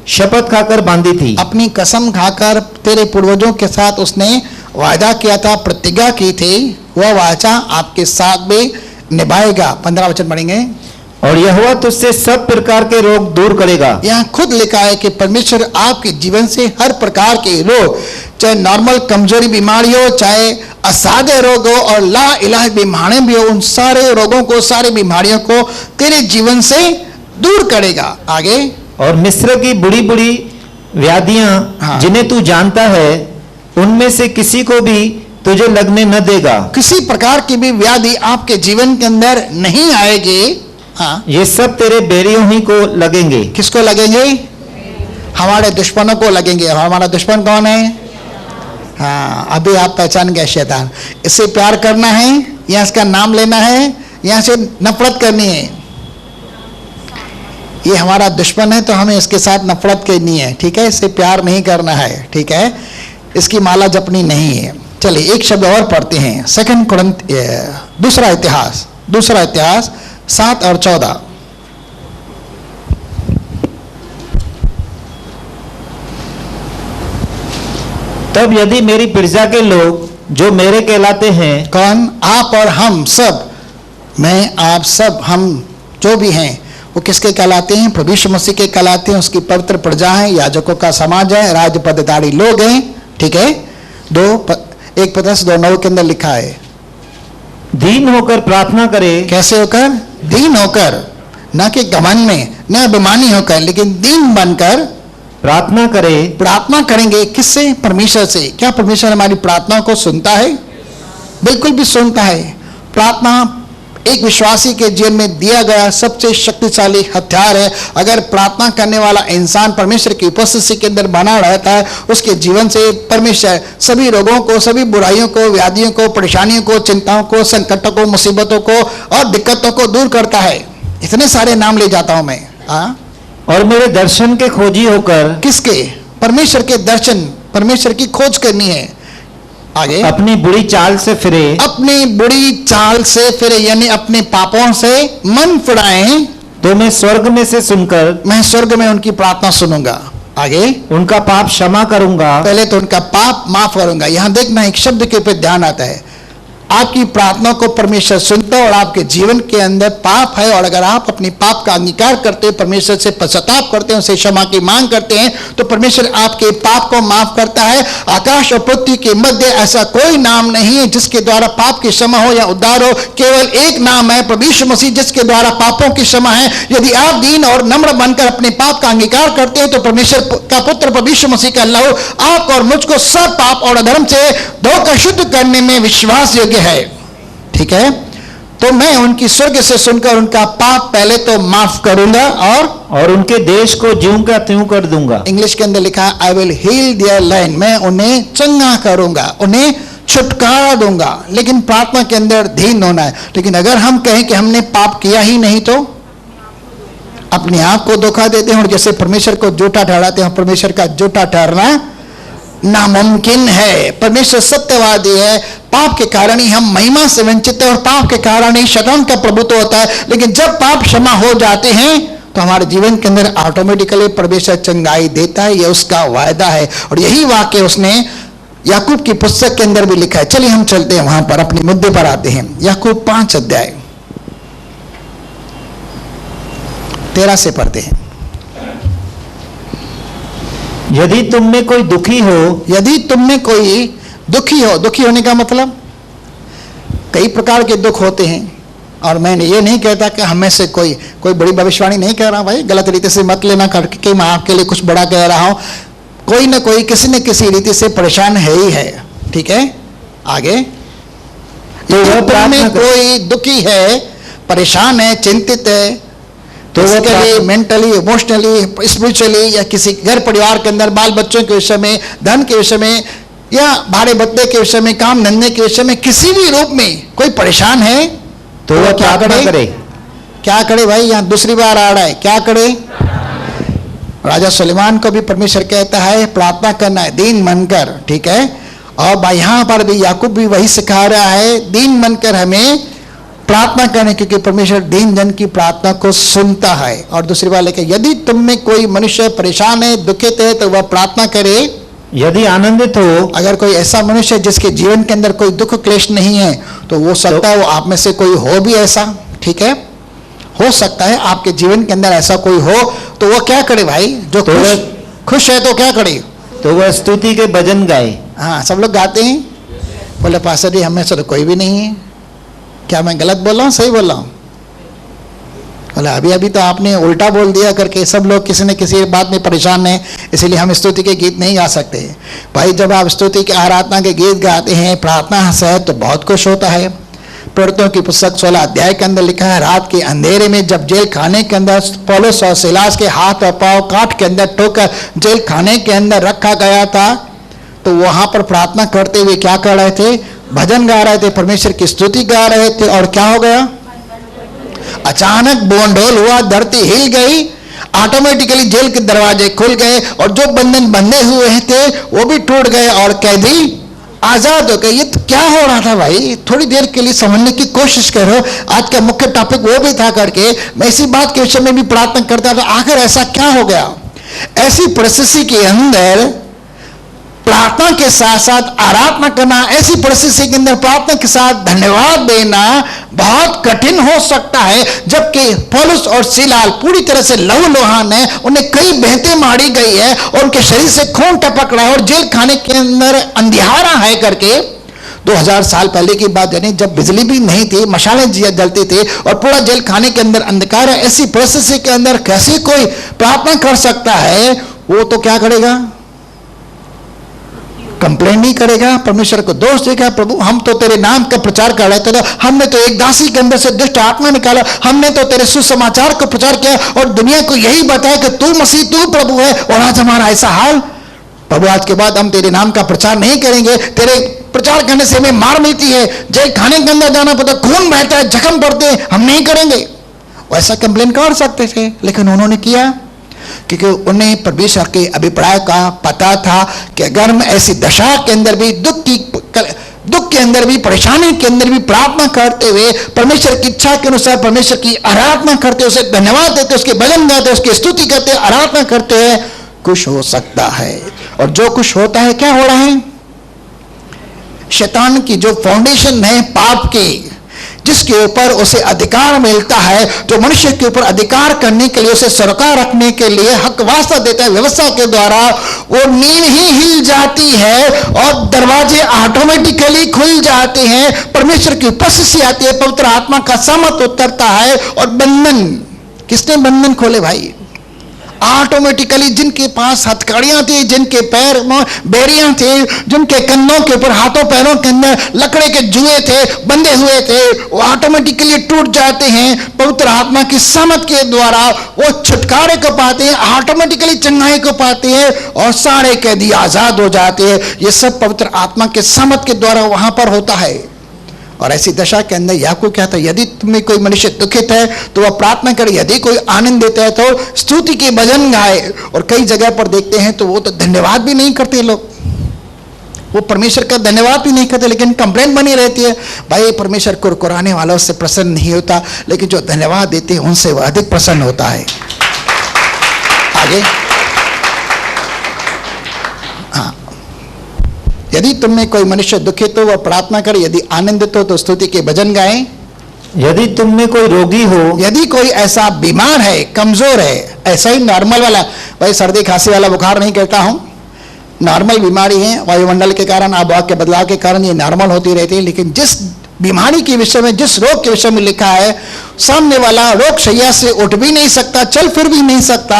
शपथ खाकर बांधी थी। अपनी कसम खाकर तेरे पूर्वजों के साथ उसने वादा किया था, प्रतिज्ञा की थी, वह वाचा आपके साथ भी निभाएगा। 15 वचन पढ़ेंगे। और यहोवा तुझसे सब प्रकार के रोग दूर करेगा। यहाँ खुद लिखा है कि परमेश्वर आपके जीवन से हर प्रकार के रोग, चाहे नॉर्मल कमजोरी बीमारी हो, चाहे असाध्य रोग हो और ला इलाज बीमारी भी हो, उन सारे रोगों को, सारी बीमारियों को तेरे जीवन से दूर करेगा। आगे। और मिस्र की बुरी बुरी व्याधियां, हाँ। जिन्हें तू जानता है, उनमें से किसी को भी तुझे लगने न देगा। किसी प्रकार की भी व्याधि आपके जीवन के अंदर नहीं आएगी। हाँ, ये सब तेरे बैरियों ही को लगेंगे। किसको लगेंगे? हमारे दुश्मनों को लगेंगे। हमारा दुश्मन कौन है? हाँ, अभी आप पहचान गए, शैतान। इससे प्यार करना है या इसका नाम लेना है या से नफरत करनी है? ये हमारा दुश्मन है तो हमें इसके साथ नफरत करनी है, ठीक है, इससे प्यार नहीं करना है, ठीक है, इसकी माला जपनी नहीं है। चलिए एक शब्द और पढ़ते हैं, सेकंड कुरिन्थ दूसरा इतिहास 7 और 14। तब यदि मेरी प्रजा के लोग जो मेरे कहलाते हैं, कौन? आप और हम सब, मैं आप सब, हम जो भी हैं वो किसके कहलाते हैं? प्रभु यीशु मसीह के कहलाते हैं। उसकी पवित्र प्रजा है, याजकों का समाज है, राज पदधारी लोग हैं, ठीक है। 1 पतरस 2:9 के अंदर लिखा है, दीन होकर प्रार्थना करे। कैसे होकर? दीन होकर, ना कि घमंड में, न अभिमानी होकर, लेकिन दीन बनकर प्रार्थना करे। प्रार्थना करेंगे किससे? परमेश्वर से। क्या परमेश्वर हमारी प्रार्थनाओं को सुनता है? बिल्कुल भी सुनता है। प्रार्थना एक विश्वासी के जीवन में दिया गया सबसे शक्तिशाली हथियार है। अगर प्रार्थना करने वाला इंसान परमेश्वर की उपस्थिति के अंदर बना रहता है, उसके जीवन से परमेश्वर सभी रोगों को, सभी बुराइयों को, व्याधियों को, परेशानियों को, चिंताओं को, संकटों को, मुसीबतों को और दिक्कतों को दूर करता है। इतने सारे नाम ले जाता हूं मैं। और मेरे दर्शन के खोजी होकर। किसके? परमेश्वर के दर्शन, परमेश्वर की खोज करनी है। आगे, अपनी बुरी चाल से फिरे। अपनी बुरी चाल से फिरे, यानी अपने पापों से मन फिराएं, तो मैं स्वर्ग में से सुनकर, मैं स्वर्ग में उनकी प्रार्थना सुनूंगा। आगे, उनका पाप क्षमा करूंगा। पहले तो उनका पाप माफ करूंगा। यहां देखना, एक शब्द के ऊपर ध्यान आता है। आपकी प्रार्थना को परमेश्वर सुनता है और आपके जीवन के अंदर पाप है, और अगर आप अपने पाप का अंगीकार करते हैं, परमेश्वर से पश्चाताप करते हैं, उनसे क्षमा की मांग करते हैं, तो परमेश्वर आपके पाप को माफ करता है। आकाश और पृथ्वी के मध्य ऐसा कोई नाम नहीं है जिसके द्वारा पाप की क्षमा हो या उद्धार हो। केवल एक नाम है, प्रभु यीशु मसीह, जिसके द्वारा पापों की क्षमा है। यदि आप दीन और नम्र बनकर अपने पाप का अंगीकार करते हैं, तो परमेश्वर का पुत्र प्रभु यीशु मसीह का लहू आप और मुझको सब पाप और अधर्म से धोकर शुद्ध करने में विश्वास योग्य है, ठीक है। तो मैं उनकी स्वर्ग से सुनकर उनका पाप पहले तो माफ करूंगा और उनके देश को ज्यों का त्यों कर दूंगा। इंग्लिश के अंदर लिखा है, I will heal their land, मैं उन्हें चंगा करूंगा, उन्हें छुटकारा दूंगा। लेकिन प्रार्थना के अंदर दीन होना है। लेकिन अगर हम कहें कि हमने पाप किया ही नहीं, तो अपने आप को धोखा देते हैं, और जैसे परमेश्वर को झूठा ठहराते हैं। परमेश्वर का झूठा ठहरना नामुमकिन है। परमेश्वर सत्यवादी है। पाप के कारण ही हम महिमा से वंचित है, और पाप के कारण ही शैतान का प्रभुत्व होता है। लेकिन जब पाप क्षमा हो जाते हैं, तो हमारे जीवन के अंदर ऑटोमेटिकली परमेश्वर चंगाई देता है। यह उसका वायदा है, और यही वाक्य उसने याकूब की पुस्तक के अंदर भी लिखा है। चलिए हम चलते हैं वहां पर, अपने मुद्दे पर आते हैं। याकूब 5 अध्याय 13 से पढ़ते हैं। यदि तुम में कोई दुखी हो, यदि तुम में कोई दुखी हो, दुखी होने का मतलब कई प्रकार के दुख होते हैं। और मैंने ये नहीं कहता कि हमें से कोई बड़ी भविष्यवाणी नहीं कह रहा, भाई गलत रीति से मत लेना करके कि मैं आपके लिए कुछ बड़ा कह रहा हूं। कोई ना कोई किसी न किसी रीति से परेशान है ही है, ठीक है। आगे, तो तुम में कोई दुखी है, परेशान है, चिंतित है, तो फिजिकली, मेंटली, इमोशनली, स्पिरिचुअली, या किसी घर परिवार के अंदर बाल बच्चों के विषय में, धन के विषय में, या भाड़े भत्ते के विषय में, काम धंधे के विषय में, किसी भी रूप में कोई परेशान है, तो वह क्या करे? क्या करे भाई? यहाँ दूसरी बार आ रहा है, क्या करे? राजा सुलेमान को भी परमेश्वर कहता है प्रार्थना करना है दीन मनकर, ठीक है। और भाई यहाँ पर भी याकूब भी वही सिखा रहा है, दीन मनकर हमें प्रार्थना करें, क्योंकि परमेश्वर दीन जन की प्रार्थना को सुनता है। और दूसरी बात लेके, यदि तुम में कोई मनुष्य परेशान है, दुखित है, तो वह प्रार्थना करे। यदि आनंदित हो, अगर कोई ऐसा मनुष्य जिसके जीवन के अंदर कोई दुख क्लेश नहीं है, तो वो सकता है वो आप में से कोई हो भी ऐसा, ठीक है। हो सकता है आपके जीवन के अंदर ऐसा कोई हो, तो वो क्या करे भाई? जो तो खुश है तो क्या करे? तो वह स्तुति के भजन गाए। हाँ, सब लोग गाते हैं। बोले पास्टर जी हमें से तो कोई भी नहीं है। क्या मैं गलत बोल रहा हूँ, सही बोल रहा हूँ? बोले अभी अभी तो आपने उल्टा बोल दिया करके सब लोग किसी न किसी बात में परेशान हैं, इसलिए हम स्तुति के गीत नहीं गा सकते। भाई जब आप स्तुति के आराधना के गीत गाते हैं, प्रार्थना से, तो बहुत कुछ होता है। प्रेरितों की पुस्तक 16 अध्याय के अंदर लिखा है, रात के अंधेरे में जब जेल खाने के अंदर पौलुस और सिलास के हाथ और पांव काट के अंदर ठोकर जेल खाने के अंदर रखा गया था, तो वहां पर प्रार्थना करते हुए क्या कर रहे थे? भजन गा रहे थे, परमेश्वर की स्तुति गा रहे थे। और क्या हो गया? अचानक बोंडोल हुआ, धरती हिल गई, ऑटोमेटिकली जेल के दरवाजे खुल गए और जो बंधन बंधे हुए थे वो भी टूट गए और कैदी आजाद हो गए। ये तो क्या हो रहा था भाई, थोड़ी देर के लिए समझने की कोशिश करो। आज का मुख्य टॉपिक वो भी था करके मैं इसी बात के विषय में भी प्रार्थना करता था, आखिर ऐसा क्या हो गया। ऐसी परिस्थिति के अंदर प्रार्थना के साथ साथ आराधना करना, ऐसी परिस्थिति के अंदर प्रार्थना के साथ धन्यवाद देना बहुत कठिन हो सकता है। जबकि पौलुस और सीलास पूरी तरह से लहूलुहान है, उन्हें कई बेहते मारी गई है और उनके शरीर से खून टपक रहा है और जेल खाने के अंदर अंधियारा है करके 2000 साल पहले की बात, यानी जब बिजली भी नहीं थी, मशालें जलती थी और पूरा जेल खाने के अंदर अंधकार है। ऐसी परिस्थिति के अंदर कैसे कोई प्रार्थना कर सकता है? वो तो क्या करेगा, कंप्लेन नहीं करेगा, परमेश्वर को दोष देगा, प्रभु हम तो तेरे नाम का प्रचार कर रहे थे, हमने तो एक दासी के अंदर से दुष्ट आत्मा निकाला, हमने तो तेरे सुसमाचार को प्रचार किया और दुनिया को यही बताया कि तू मसीह, तू प्रभु है, और आज हमारा ऐसा हाल। प्रभु आज के बाद हम तेरे नाम का प्रचार नहीं करेंगे, तेरे प्रचार करने से हमें मार मिलती है, जेल खाने के अंदर जाना पड़ता, खून बहता है, जख्म पड़ते हैं, हम नहीं करेंगे। वैसा कंप्लेन कर सकते थे, लेकिन उन्होंने किया क्योंकि उन्हें परमेश्वर के अभिप्राय का पता था कि अगर हम ऐसी दशा के अंदर भी, दुख के अंदर भी, परेशानी के अंदर भी प्रार्थना करते हुए परमेश्वर की इच्छा के अनुसार परमेश्वर की आराधना करते, उसे धन्यवाद देते, उसके भजन गाते, उसकी स्तुति करते, आराधना करते हैं, कुछ हो सकता है। और जो कुछ होता है, क्या हो रहा है, शैतान की जो फाउंडेशन है पाप की, जिसके ऊपर उसे अधिकार मिलता है, जो मनुष्य के ऊपर अधिकार करने के लिए, उसे सरकार रखने के लिए हक वास्ता देता है व्यवस्था के द्वारा, वो नींव ही हिल जाती है और दरवाजे ऑटोमेटिकली खुल जाते हैं। परमेश्वर की उपस्थिति आती है, पवित्र आत्मा का सामर्थ उतरता है और बंधन, किसने बंधन खोले भाई? ऑटोमेटिकली जिनके पास हथकड़ियां थी, जिनके पैर में बेड़ियां थी, जिनके कंधों के ऊपर, हाथों पैरों के अंदर लकड़े के जुए थे, बंधे हुए थे, वो ऑटोमेटिकली टूट जाते हैं। पवित्र आत्मा की सामर्थ के द्वारा वो छुटकारे को पाते हैं, ऑटोमेटिकली चंगाई को पाते हैं और सारे कैदी आजाद हो जाते हैं। ये सब पवित्र आत्मा के सामर्थ के द्वारा वहां पर होता है। और ऐसी दशा के अंदर याकूब कहता है, यदि तुम्हें कोई मनुष्य दुखित है तो वह प्रार्थना करे, यदि कोई आनंद देता है तो स्तुति के भजन गाए। और कई जगह पर देखते हैं तो वो तो धन्यवाद भी नहीं करते लोग, वो परमेश्वर का धन्यवाद भी नहीं करते, लेकिन कंप्लेंट बनी रहती है, भाई परमेश्वर कुरकुराने वालों से प्रसन्न नहीं होता, लेकिन जो धन्यवाद देते हैं उनसे वह अधिक प्रसन्न होता है। आगे, हाँ, यदि तुम में कोई मनुष्य दुखित हो वह प्रार्थना करे, यदि आनंदित हो तो स्तुति के भजन गाए। यदि तुम में कोई रोगी हो, यदि कोई ऐसा बीमार है, कमजोर है, ऐसा ही नॉर्मल वाला, भाई सर्दी खांसी वाला बुखार नहीं कहता हूं, नॉर्मल बीमारी है, वायुमंडल के कारण, आबोहवा के बदलाव के कारण ये नॉर्मल होती रहती है, लेकिन जिस बीमारी के विषय में, जिस रोग के विषय में लिखा है, सामने वाला रोग शैया से उठ भी नहीं सकता, चल फिर भी नहीं सकता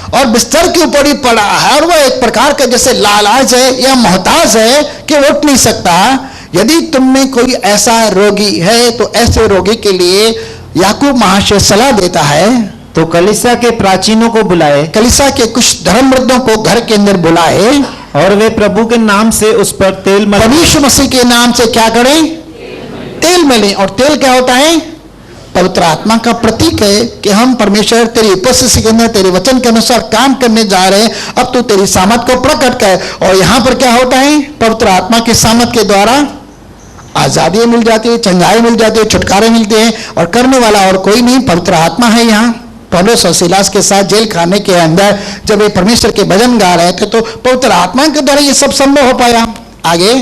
और बिस्तर के ऊपर ही पड़ा है और वह एक प्रकार का जैसे लालाज है या मोहताज है कि उठ नहीं सकता। यदि तुम में कोई ऐसा रोगी है तो ऐसे रोगी के लिए याकूब महाशय सलाह देता है, तो कलीसिया के प्राचीनों को बुलाए, कलीसिया के कुछ धर्मवृद्धों को घर के अंदर बुलाए और वे प्रभु के नाम से उस पर तेल मलें। प्रभु यीशु मसीह के नाम से क्या करें? तेल मलें। और तेल क्या होता है? पवित्र आत्मा का प्रतीक है कि हम परमेश्वर तेरी उपस्थिति के अंदर तेरे वचन के अनुसार काम करने जा रहे हैं, अब तू तेरी सामर्थ को प्रकट कर। और यहां पर क्या होता है? पवित्र आत्मा की सामर्थ के द्वारा आजादी मिल जाती है, चंगाई मिल जाती है, छुटकारे मिलते हैं और करने वाला और कोई नहीं, पवित्र आत्मा है। यहाँ पौलुस और सीलास के साथ जेल खाने के अंदर जब ये परमेश्वर के भजन गा रहे थे तो पवित्र आत्मा के द्वारा ये सब संभव हो पाया। आगे,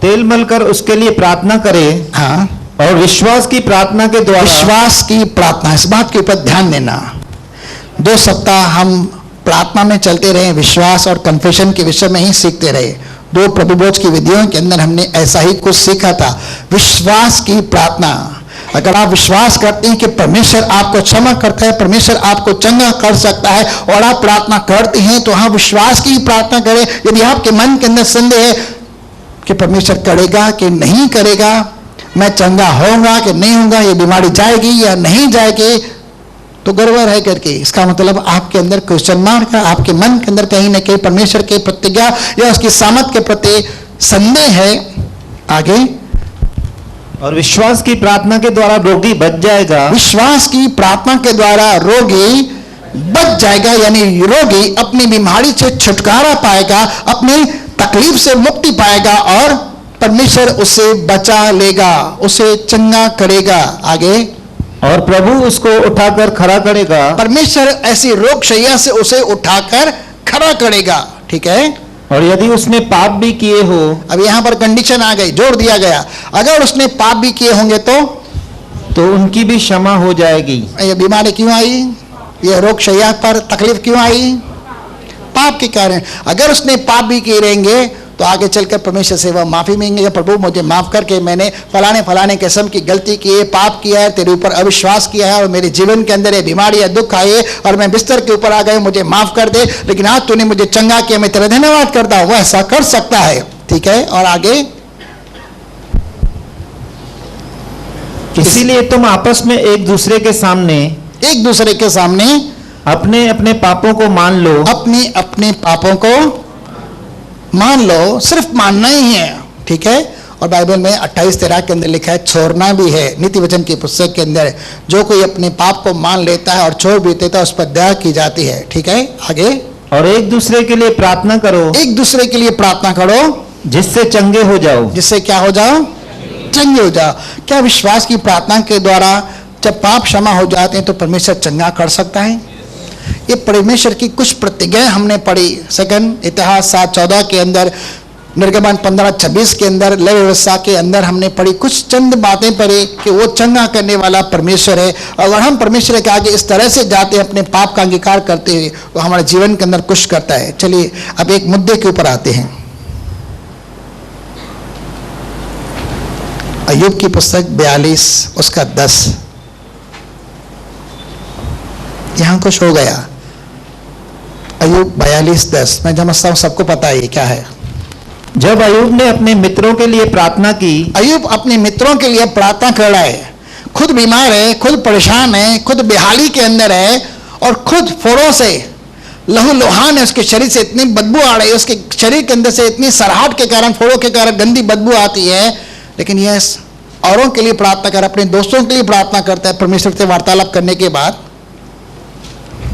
तेल मलकर उसके लिए प्रार्थना करे, हाँ, और विश्वास की प्रार्थना के द्वारा, विश्वास की प्रार्थना, इस बात के ऊपर ध्यान देना। 2 सप्ताह हम प्रार्थना में चलते रहे, विश्वास और कन्फेशन के विषय में ही सीखते रहे। 2 प्रभुभोज की विधियों के अंदर हमने ऐसा ही कुछ सीखा था, विश्वास की प्रार्थना। अगर आप विश्वास करते हैं कि परमेश्वर आपको क्षमा करता है, परमेश्वर आपको चंगा कर सकता है और आप प्रार्थना करते हैं तो हाँ, विश्वास की प्रार्थना करें। यदि आपके मन के अंदर संदेह है कि परमेश्वर करेगा कि नहीं करेगा, मैं चंगा होऊंगा कि नहीं होऊंगा, ये बीमारी जाएगी या नहीं जाएगी, तो गड़बड़ है करके इसका मतलब आपके अंदर क्वेश्चन मार्क है, आपके मन के अंदर कहीं ना कहीं परमेश्वर के प्रतिज्ञा या उसकी सामर्थ के प्रति संदेह है। आगे, और विश्वास की प्रार्थना के द्वारा रोगी बच जाएगा, विश्वास की प्रार्थना के द्वारा रोगी बच जाएगा, यानी रोगी अपनी बीमारी से छुटकारा पाएगा, अपनी तकलीफ से मुक्ति पाएगा और परमेश्वर उसे बचा लेगा, उसे चंगा करेगा। आगे, और प्रभु उसको उठाकर खड़ा करेगा। परमेश्वर ऐसी रोग शैया से उसे उठाकर खड़ा करेगा। ठीक है। और यदि उसने पाप भी किए हो, अब यहां पर कंडीशन आ गई, जोड़ दिया गया, अगर उसने पाप भी किए होंगे तो उनकी भी क्षमा हो जाएगी। ये बीमारी क्यों आई, ये रोग शैया पर तकलीफ क्यों आई? पाप के कारण। अगर उसने पाप भी किए रहेंगे तो आगे चलकर परमेश्वर से वह माफी मांगेगा, प्रभु मुझे माफ करके मैंने फलाने किस्म की गलती की है, पाप किया है, तेरे ऊपर अविश्वास किया है और मेरे जीवन के अंदर ये बीमारी या दुख आए और मैं बिस्तर के ऊपर आ गया, मुझे माफ कर दे, लेकिन आज तूने मुझे चंगा किया, मैं तेरा धन्यवाद करता हूं। वह ऐसा कर सकता है। ठीक है। और आगे, इसीलिए तुम आपस में एक दूसरे के सामने अपने अपने पापों को मान लो। अपने अपने पापों को मान लो, सिर्फ मानना ही है। ठीक है। और बाइबल में 28:13 के अंदर लिखा है छोड़ना भी है। नीति वचन की पुस्तक के अंदर, जो कोई अपने पाप को मान लेता है और छोड़ भी देता है उस पर दया की जाती है। ठीक है। आगे, और एक दूसरे के लिए प्रार्थना करो। एक दूसरे के लिए प्रार्थना करो जिससे चंगे हो जाओ। जिससे क्या हो जाओ? चंगे हो जाओ। क्या विश्वास की प्रार्थना के द्वारा जब पाप क्षमा हो जाते हैं तो परमेश्वर चंगा कर सकता है? ये परमेश्वर की कुछ प्रतिज्ञाएं हमने पढ़ी। सेकंड इतिहास 7:14 के अंदर, निर्गमन 15:26 के अंदर, लय व्यवस्था के अंदर हमने पढ़ी, कुछ चंद बातें पढ़ी कि वो चंगा करने वाला परमेश्वर है। अगर हम परमेश्वर के आगे इस तरह से जाते हैं अपने पाप का अंगीकार करते हुए, वो हमारे जीवन के अंदर कुछ करता है। चलिए अब एक मुद्दे के ऊपर आते हैं। अय्यूब की पुस्तक 42 उसका 10। यहां कुछ हो गया। अय्यूब 42:10 मैं समझता हूं सबको पता है ये क्या है। जब अय्यूब ने अपने मित्रों के लिए प्रार्थना की। अय्यूब अपने मित्रों के लिए प्रार्थना कर रहा है। खुद बीमार है, खुद परेशान है, खुद बेहाली के अंदर है और खुद फोड़ों से लहूलुहान है, उसके शरीर से इतनी बदबू आ रही है, उसके शरीर के अंदर से इतनी सराहट के कारण, फोड़ों के कारण गंदी बदबू आती है। लेकिन यह औरों के लिए प्रार्थना कर, अपने दोस्तों के लिए प्रार्थना करता है परमेश्वर से वार्तालाप करने के बाद।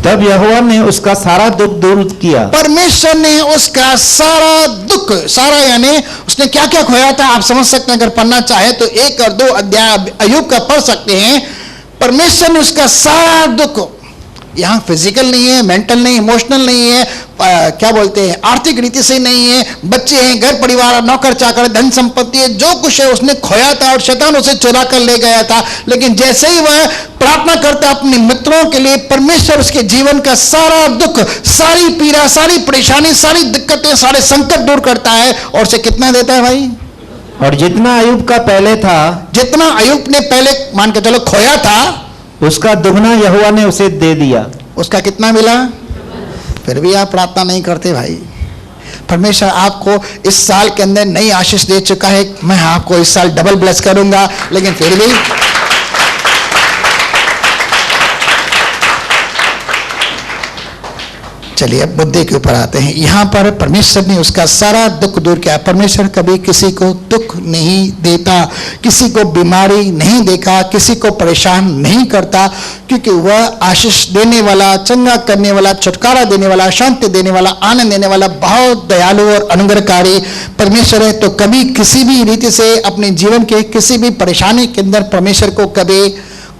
तब यहोवा ने उसका सारा दुख दूर किया। परमेश्वर ने उसका सारा दुख, सारा यानी उसने क्या क्या खोया था आप समझ सकते हैं। अगर पढ़ना चाहे तो 1 और 2 अध्याय अय्यूब का पढ़ सकते हैं। परमेश्वर ने उसका सारा दुख, यहाँ फिजिकल नहीं है, मेंटल नहीं, इमोशनल नहीं है, क्या बोलते हैं, आर्थिक रीति से नहीं है, बच्चे हैं, घर परिवार, नौकर चाकर, धन संपत्ति है, जो कुछ है उसने खोया था और शैतान उसे चुरा कर ले गया था। लेकिन जैसे ही वह प्रार्थना करता अपने मित्रों के लिए, परमेश्वर उसके जीवन का सारा दुख, सारी पीड़ा, सारी परेशानी, सारी दिक्कतें, सारे संकट दूर करता है और उसे कितना देता है भाई? और जितना अय्यूब का पहले था, जितना अय्यूब ने पहले मान के चलो खोया था, उसका दुगना यहोवा ने उसे दे दिया। उसका कितना मिला? फिर भी आप प्रार्थना नहीं करते भाई। परमेश्वर आपको इस साल के अंदर नई आशीष दे चुका है, मैं आपको इस साल डबल ब्लेस करूंगा, लेकिन फिर भी चलिए अब मुद्दे के ऊपर आते हैं। यहां पर परमेश्वर ने उसका सारा दुख दूर किया। परमेश्वर कभी किसी को दुख नहीं देता, किसी को बीमारी नहीं देगा, किसी को परेशान नहीं करता, क्योंकि वह आशीष देने वाला, चंगा करने वाला, छुटकारा देने वाला, शांति देने वाला, आनंद देने वाला, बहुत दयालु और अनुग्रहकारी परमेश्वर है। तो कभी किसी भी रीति से अपने जीवन के किसी भी परेशानी के अंदर परमेश्वर को कभी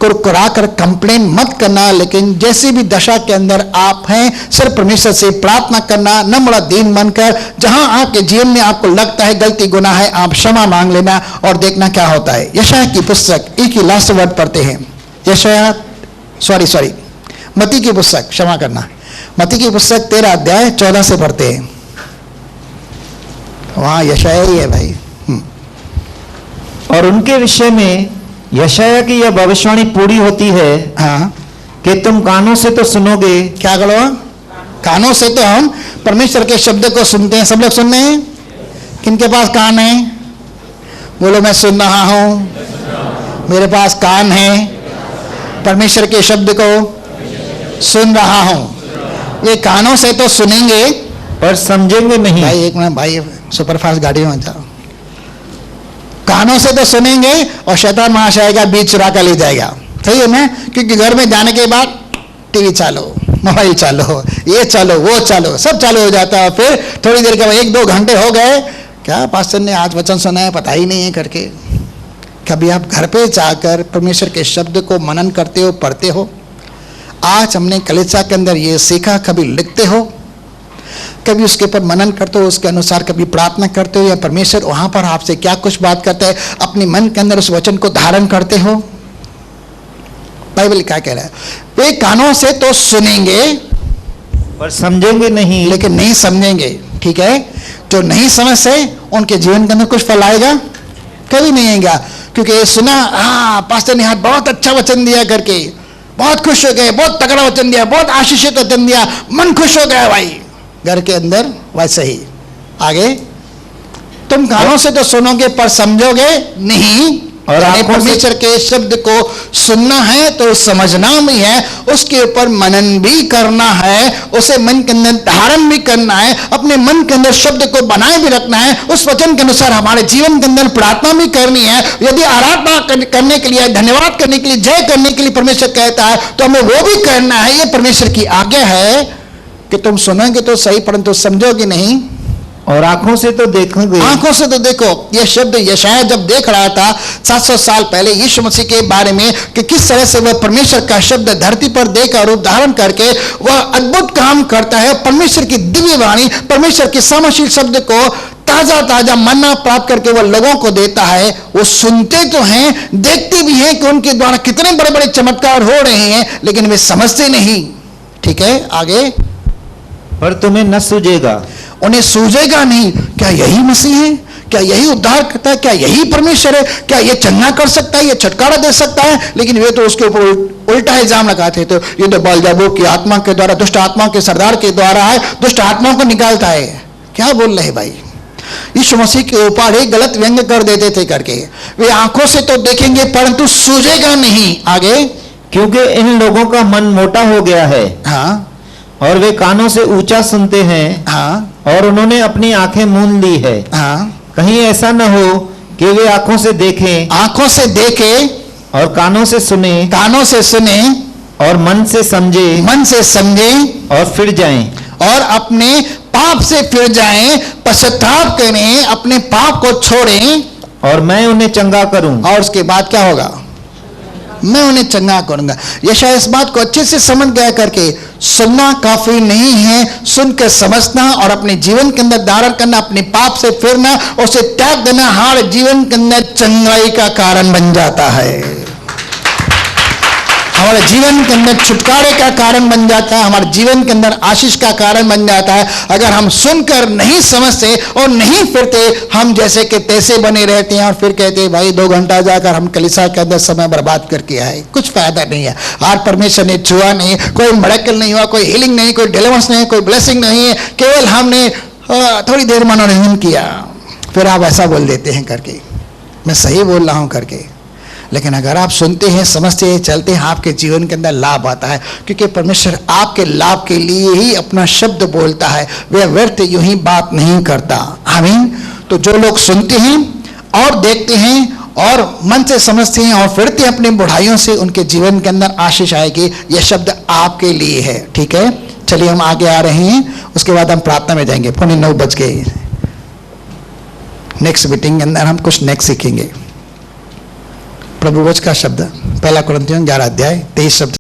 कुरकुरा कर कंप्लेन मत करना, लेकिन जैसी भी दशा के अंदर आप हैं, सिर्फ परमेश्वर से प्रार्थना करना, नम्र दीन बनकर। जहां आपके जीवन में आपको लगता है गलती गुनाह है, आप क्षमा मांग लेना और देखना क्या होता है। यशायाह की पुस्तक, एक ही लास्ट वर्ड पढ़ते हैं। यशायाह सॉरी मत्ती की पुस्तक, क्षमा करना, मत्ती की पुस्तक 13 अध्याय 14 से पढ़ते हैं। वहां यशायाह ही है भाई। और उनके विषय में यशायाह की यह भविष्यवाणी पूरी होती है, हाँ, कि तुम कानों से तो सुनोगे। क्या करो? कानों से तो हम परमेश्वर के शब्द को सुनते हैं। सब लोग सुन रहे हैं? किनके पास कान है? बोलो मैं सुन रहा हूं, मेरे पास कान है, परमेश्वर के शब्द को सुन रहा हूं। ये कानों से तो सुनेंगे पर समझेंगे नहीं। भाई एक मिनट भाई, सुपरफास्ट गाड़ी में जाओ। कानों से तो सुनेंगे और शैतान महाशय का बीच चुरा कर ले जाएगा। सही है ना? क्योंकि घर में जाने के बाद टीवी चालू, मोबाइल चालो, ये चालो, वो चालो, सब चालू हो जाता है। फिर थोड़ी देर के बाद 1-2 घंटे हो गए, क्या पास्टर ने आज वचन सुना है पता ही नहीं है करके। कभी आप घर पे जाकर परमेश्वर के शब्द को मनन करते हो, पढ़ते हो? आज हमने कलीसिया के अंदर ये सीखा, कभी लिखते हो, कभी उसके ऊपर मनन करते हो, उसके अनुसार कभी प्रार्थना करते हो, या परमेश्वर वहां पर आपसे क्या कुछ बात करता है अपने मन के अंदर उस वचन को धारण करते हो? बाइबल क्या कह रहा है? वे कानों से तो सुनेंगे पर समझेंगे नहीं। लेकिन नहीं समझेंगे। ठीक है, जो नहीं समझते उनके जीवन के अंदर कुछ फल आएगा? कभी नहीं आएगा। क्योंकि ये सुना, हाँ पास्टर ने आज बहुत अच्छा वचन दिया करके बहुत खुश हो गए, बहुत तगड़ा वचन दिया, बहुत आशीषित वचन दिया, मन खुश हो गया भाई। घर के अंदर वैसे ही आगे तुम कानों से तो सुनोगे पर समझोगे नहीं। और यानी आंखों से परमेश्वर के शब्द को सुनना है तो समझना भी है, उसके ऊपर मनन भी करना है, उसे मन के अंदर धारण भी करना है, अपने मन के अंदर शब्द को बनाए भी रखना है, उस वचन के अनुसार हमारे जीवन के अंदर प्रार्थना भी करनी है। यदि आराधना करने के लिए, धन्यवाद करने के लिए, जय करने के लिए परमेश्वर कहता है तो हमें वो भी करना है। ये परमेश्वर की आज्ञा है कि तुम सुनोगे तो सही परंतु समझोगे नहीं। और आंखों से तो देखोगे। आंखों से तो देखो। यह शब्द यशायाह जब देख रहा था 700 साल पहले यीशु मसीह के बारे में कि किस तरह से वह परमेश्वर का शब्द धरती पर देकर रूप धारण करके वह अद्भुत काम करता है। परमेश्वर की दिव्य वाणी, परमेश्वर के सामशील शब्द को ताजा ताजा मन्ना प्राप्त करके वह लोगों को देता है। वो सुनते तो हैं, देखते भी हैं कि उनके द्वारा कितने बड़े बड़े चमत्कार हो रहे हैं, लेकिन वे समझते नहीं। ठीक है, आगे। पर तुम्हें न सूझेगा। उन्हें सूझेगा नहीं। क्या यही मसीह है? क्या यही उद्धार करता है? क्या यही परमेश्वर है? क्या ये चंगा कर सकता है? ये छुटकारा दे सकता है? लेकिन वे तो उसके ऊपर उल्टा इल्जाम लगाते। तो ये तो बालजाबूब की आत्मा के द्वारा, दुष्ट आत्माओं के सरदार के द्वारा है, दुष्ट आत्माओं को निकालता है। क्या बोल रहे भाई? यीशु मसीह के ऊपर एक गलत व्यंग कर देते थे करके। वे आंखों से तो देखेंगे परंतु सूझेगा नहीं। आगे। क्योंकि इन लोगों का मन मोटा हो गया है। हाँ, और वे कानों से ऊंचा सुनते हैं। हाँ, और उन्होंने अपनी आंखें मूंद ली है। हाँ। कहीं ऐसा न हो कि वे आंखों से देखें, आंखों से देखे और कानों से सुने, कानों से सुने, और मन से समझे, मन से समझे, और फिर जाएं। और अपने पाप से फिर जाएं, पश्चाताप करें, अपने पाप को छोड़ें, और मैं उन्हें चंगा करूं। और उसके बाद क्या होगा? मैं उन्हें चंगा करूंगा। यशायाह इस बात को अच्छे से समझ गया करके सुनना काफी नहीं है, सुनकर समझना और अपने जीवन के अंदर धारण करना, अपने पाप से फिरना, उसे त्याग देना हमारे जीवन के अंदर चंगाई का कारण बन जाता है। हमारे जीवन के अंदर छुटकारे का कारण बन जाता है, हमारे जीवन के अंदर आशीष का कारण बन जाता है। अगर हम सुनकर नहीं समझते और नहीं फिरते, हम जैसे कि तैसे बने रहते हैं और फिर कहते हैं भाई 2 घंटा जाकर हम कलीसिया के अंदर समय बर्बाद करके आए, कुछ फायदा नहीं है। आज परमेश्वर ने छुआ नहीं, कोई मिरेकल नहीं हुआ, कोई हीलिंग नहीं, कोई डिलीवरेंस नहीं, कोई ब्लेसिंग नहीं है, केवल हमने थोड़ी देर मनोरंजन किया, फिर आप ऐसा बोल देते हैं करके मैं सही बोल रहा हूं करके। लेकिन अगर आप सुनते हैं, समझते हैं, चलते हैं, आपके जीवन के अंदर लाभ आता है, क्योंकि परमेश्वर आपके लाभ के लिए ही अपना शब्द बोलता है, वह व्यर्थ यूं ही बात नहीं करता। आमीन। तो जो लोग सुनते हैं और देखते हैं और मन से समझते हैं और फिरते हैं अपनी बुढ़ाइयों से, उनके जीवन के अंदर आशीष आएगी। यह शब्द आपके लिए है। ठीक है, चलिए हम आगे आ रहे हैं, उसके बाद हम प्रार्थना में जाएंगे। 9:15 बज गए। नेक्स्ट मीटिंग के अंदर हम कुछ नेक्स्ट सीखेंगे। प्रभु वचन का शब्द 1 कुरिन्थियों 11 अध्याय 23 शब्द।